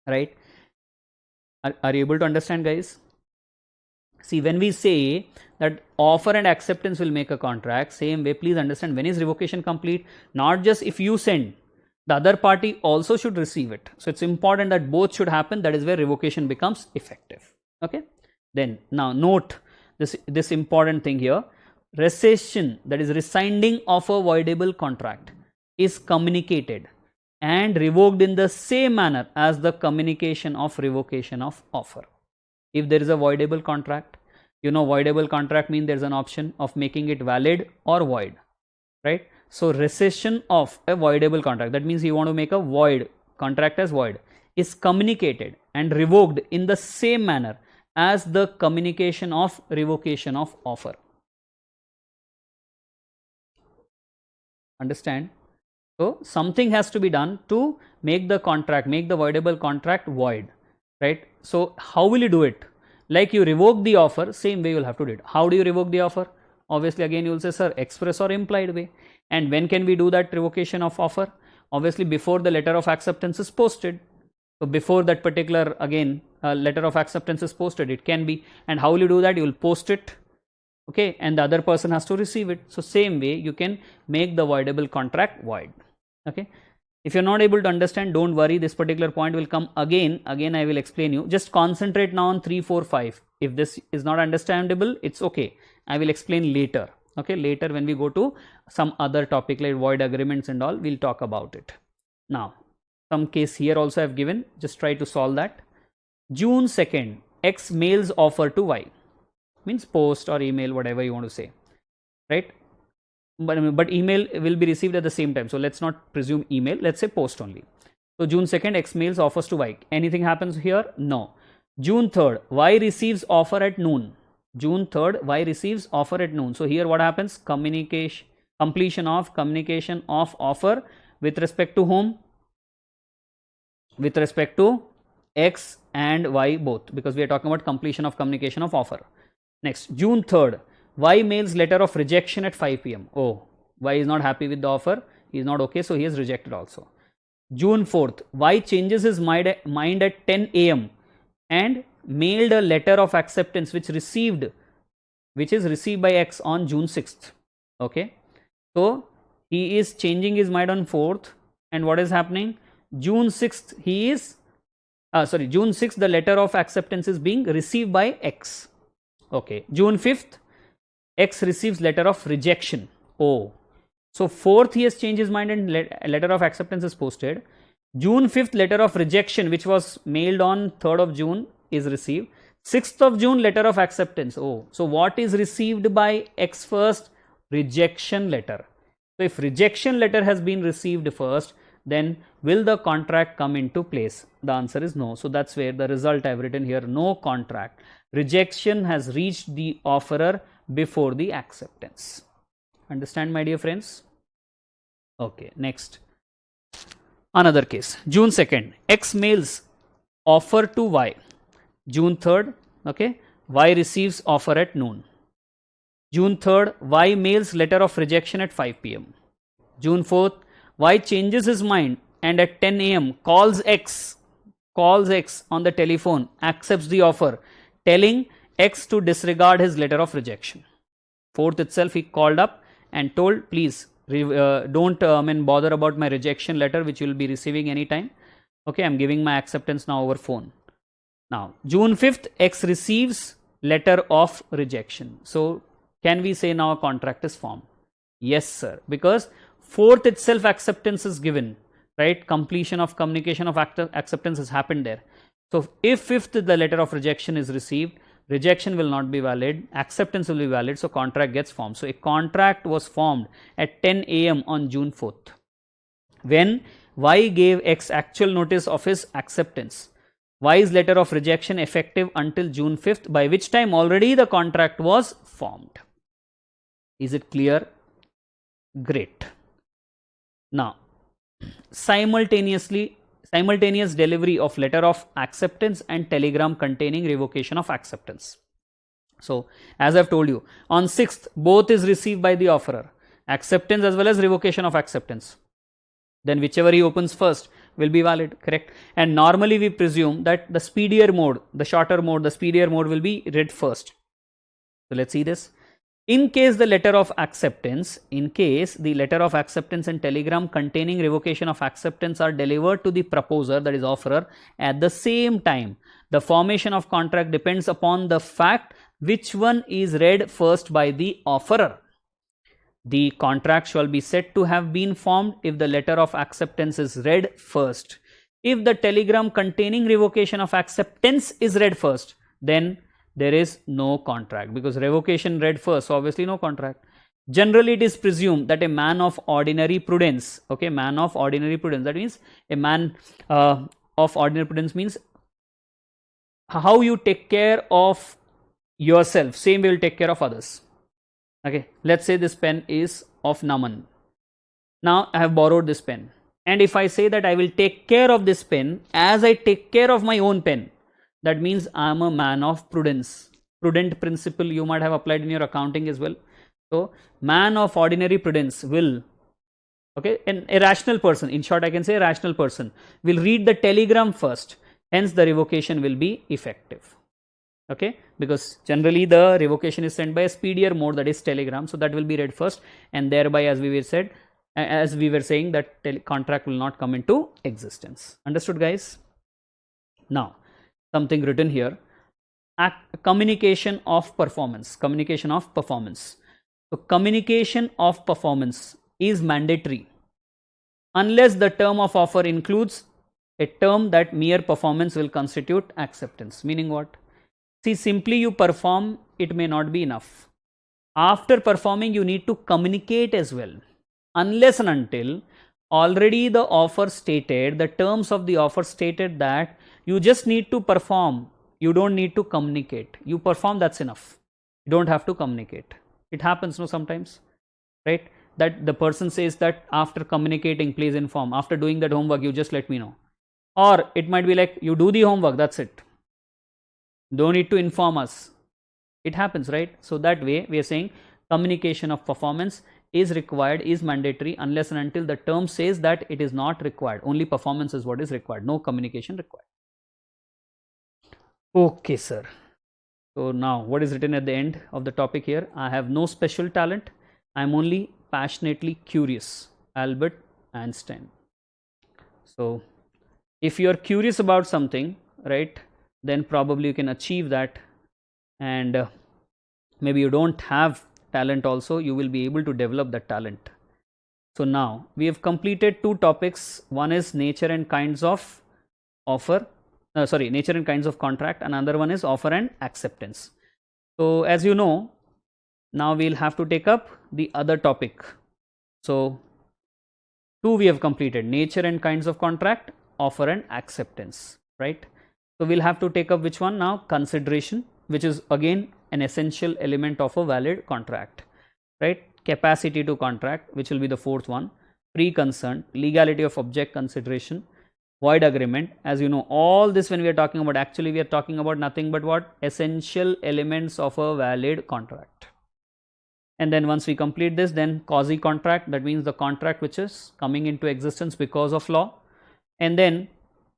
Right? Are you able to understand, guys? See, when we say that offer and acceptance will make a contract, same way, please understand when is revocation complete? Not just if you send, the other party also should receive it. So it's important that both should happen. That is where revocation becomes effective. Okay. Then now note this important thing here. Rescission, that is rescinding of a voidable contract, is communicated and revoked in the same manner as the communication of revocation of offer. If there is a voidable contract, voidable contract means there is an option of making it valid or void. right? So rescission of a voidable contract, that means you want to make a void contract as void, is communicated and revoked in the same manner as the communication of revocation of offer. Understand? So something has to be done to make the contract, make the voidable contract void, right? So how will you do it? Like you revoke the offer, same way you'll have to do it. How do you revoke the offer? Obviously again you will say, sir, express or implied way. And when can we do that revocation of offer? Obviously before the letter of acceptance is posted. So before that particular, again, letter of acceptance is posted, it can be. And how will you do that? You will post it, okay, and the other person has to receive it. So same way you can make the voidable contract void. Okay, if you're not able to understand, don't worry, this particular point will come again I will explain you. Just concentrate now on 3, 4, 5. If this is not understandable, it's okay, I will explain later. Okay, later when we go to some other topic like void agreements and all, we'll talk about it. Now some case here also I have given, just try to solve that. June 2nd, X mails offer to Y, means post or email, whatever you want to say, right? But email will be received at the same time, so let's not presume email, let's say post only. So June 2nd, X mails offers to Y. Anything happens here? No. June 3rd, Y receives offer at noon. June 3rd, Y receives offer at noon. So here what happens? Completion of communication of offer with respect to whom? With respect to X and Y both, because we are talking about completion of communication of offer. Next, June 3rd, Y mails letter of rejection at 5 p.m. Oh, Y is not happy with the offer, he is not okay, so he is rejected also. June 4th, Y changes his mind at 10 a.m. and mailed a letter of acceptance which is received by X on June 6th. Okay, so he is changing his mind on 4th, and what is happening? June 6th, June 6th, the letter of acceptance is being received by X. Okay, June 5th, X receives letter of rejection. Oh, so 4th he has changed his mind and letter of acceptance is posted. June 5th, letter of rejection which was mailed on 3rd of June is received. 6th of June, letter of acceptance. Oh, so what is received by X first? Rejection letter. So if rejection letter has been received first, then will the contract come into place? The answer is no. So that's where the result I have written here, no contract. Rejection has reached the offerer before the acceptance. Understand, my dear friends? Okay, next. Another case. June 2nd, X mails offer to Y. June 3rd, okay, Y receives offer at noon. June 3rd, Y mails letter of rejection at 5 p.m. June 4th, Y changes his mind and at 10 a.m. calls X on the telephone, accepts the offer, telling X to disregard his letter of rejection. 4th itself, he called up and told, please don't bother about my rejection letter which you will be receiving anytime. Okay, I'm giving my acceptance now over phone. Now, June 5th, X receives letter of rejection. So, can we say now a contract is formed? Yes, sir, because 4th itself acceptance is given, right? Completion of communication of acceptance has happened there. So, if 5th the letter of rejection is received, rejection will not be valid, acceptance will be valid, so contract gets formed. So, a contract was formed at 10 a.m. on June 4th. When Y gave X actual notice of his acceptance, Y's letter of rejection effective until June 5th, by which time already the contract was formed. Is it clear? Great. Now, simultaneous delivery of letter of acceptance and telegram containing revocation of acceptance. So, as I have told you, on 6th, both is received by the offerer, acceptance as well as revocation of acceptance. Then whichever he opens first will be valid, correct? And normally we presume that the speedier mode, the shorter mode, the speedier mode will be read first. So, let's see this. In case the letter of acceptance and telegram containing revocation of acceptance are delivered to the proposer, that is offerer, at the same time, the formation of contract depends upon the fact which one is read first by the offerer. The contract shall be said to have been formed if the letter of acceptance is read first. If the telegram containing revocation of acceptance is read first, then there is no contract, because revocation read first, so obviously no contract. Generally, it is presumed that a man of ordinary prudence, okay, man of ordinary prudence, that means a man of ordinary prudence means how you take care of yourself, same will take care of others. Okay, let's say this pen is of Naman. Now I have borrowed this pen, and if I say that I will take care of this pen as I take care of my own pen, that means I am a man of prudence. Prudent principle you might have applied in your accounting as well. So man of ordinary prudence will, okay, a rational person, in short I can say a rational person will read the telegram first, hence the revocation will be effective. Okay, because generally the revocation is sent by a speedier mode, that is telegram, so that will be read first, and thereby as we were saying that contract will not come into existence. Understood, guys? Now something written here, communication of performance. Communication of performance. So communication of performance is mandatory unless the term of offer includes a term that mere performance will constitute acceptance. Meaning what? See, simply you perform, it may not be enough. After performing, you need to communicate as well. Unless and until already the offer stated, the terms of the offer stated that you just need to perform, you don't need to communicate. You perform, that's enough. You don't have to communicate. It happens, no, sometimes, right? That the person says that after communicating, please inform. After doing that homework, you just let me know. Or it might be like, you do the homework, that's it. Don't need to inform us. It happens, right? So that way we are saying communication of performance is required, is mandatory unless and until the term says that it is not required. Only performance is what is required, no communication required. Okay, sir. So now what is written at the end of the topic here? I have no special talent. I am only passionately curious. Albert Einstein. So if you are curious about something, right, then probably you can achieve that, and maybe you don't have talent also, you will be able to develop that talent. So now we have completed two topics. One is nature and kinds of offer, nature and kinds of contract. Another one is offer and acceptance. So as you know, now we'll have to take up the other topic. So two we have completed, nature and kinds of contract, offer and acceptance, right? So we'll have to take up which one now? Consideration, which is again an essential element of a valid contract, right? Capacity to contract, which will be the fourth one. Pre-concern, legality of object consideration, void agreement. As you know, all this when we are talking about, actually we are talking about nothing but what? Essential elements of a valid contract. And then once we complete this, then quasi contract, that means the contract which is coming into existence because of law. And then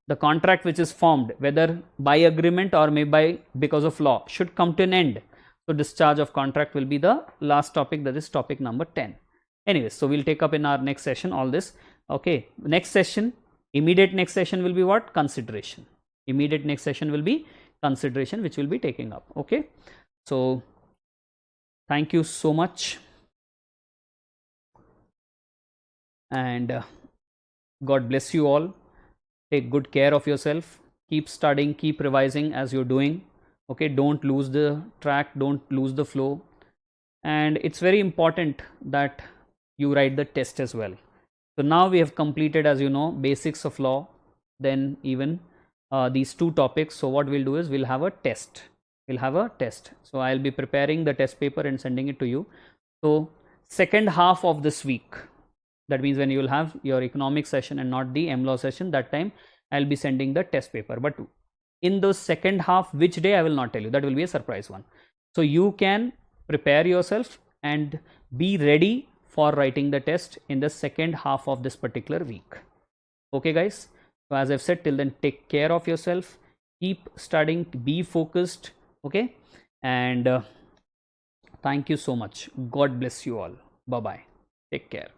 the contract which is formed, whether by agreement or maybe because of law, should come to an end. So discharge of contract will be the last topic, that is topic number 10. Anyways, so we'll take up in our next session all this. Okay, next session, immediate next session will be what? Consideration. Immediate next session will be consideration, which will be taking up. Okay, so thank you so much, and God bless you all. Take good care of yourself. Keep studying, keep revising as you're doing. Okay, don't lose the track, don't lose the flow. And it's very important that you write the test as well. So now we have completed, as you know, basics of law, then even these two topics. So what we'll do is we'll have a test. So I'll be preparing the test paper and sending it to you. So second half of this week, that means when you will have your economic session and not the MLaw session, that time I'll be sending the test paper. But in the second half, which day I will not tell you, that will be a surprise one. So you can prepare yourself and be ready for writing the test in the second half of this particular week. Okay guys, so as I've said, till then, take care of yourself, keep studying, be focused. Okay, and thank you so much. God bless you all. Bye bye. Take care.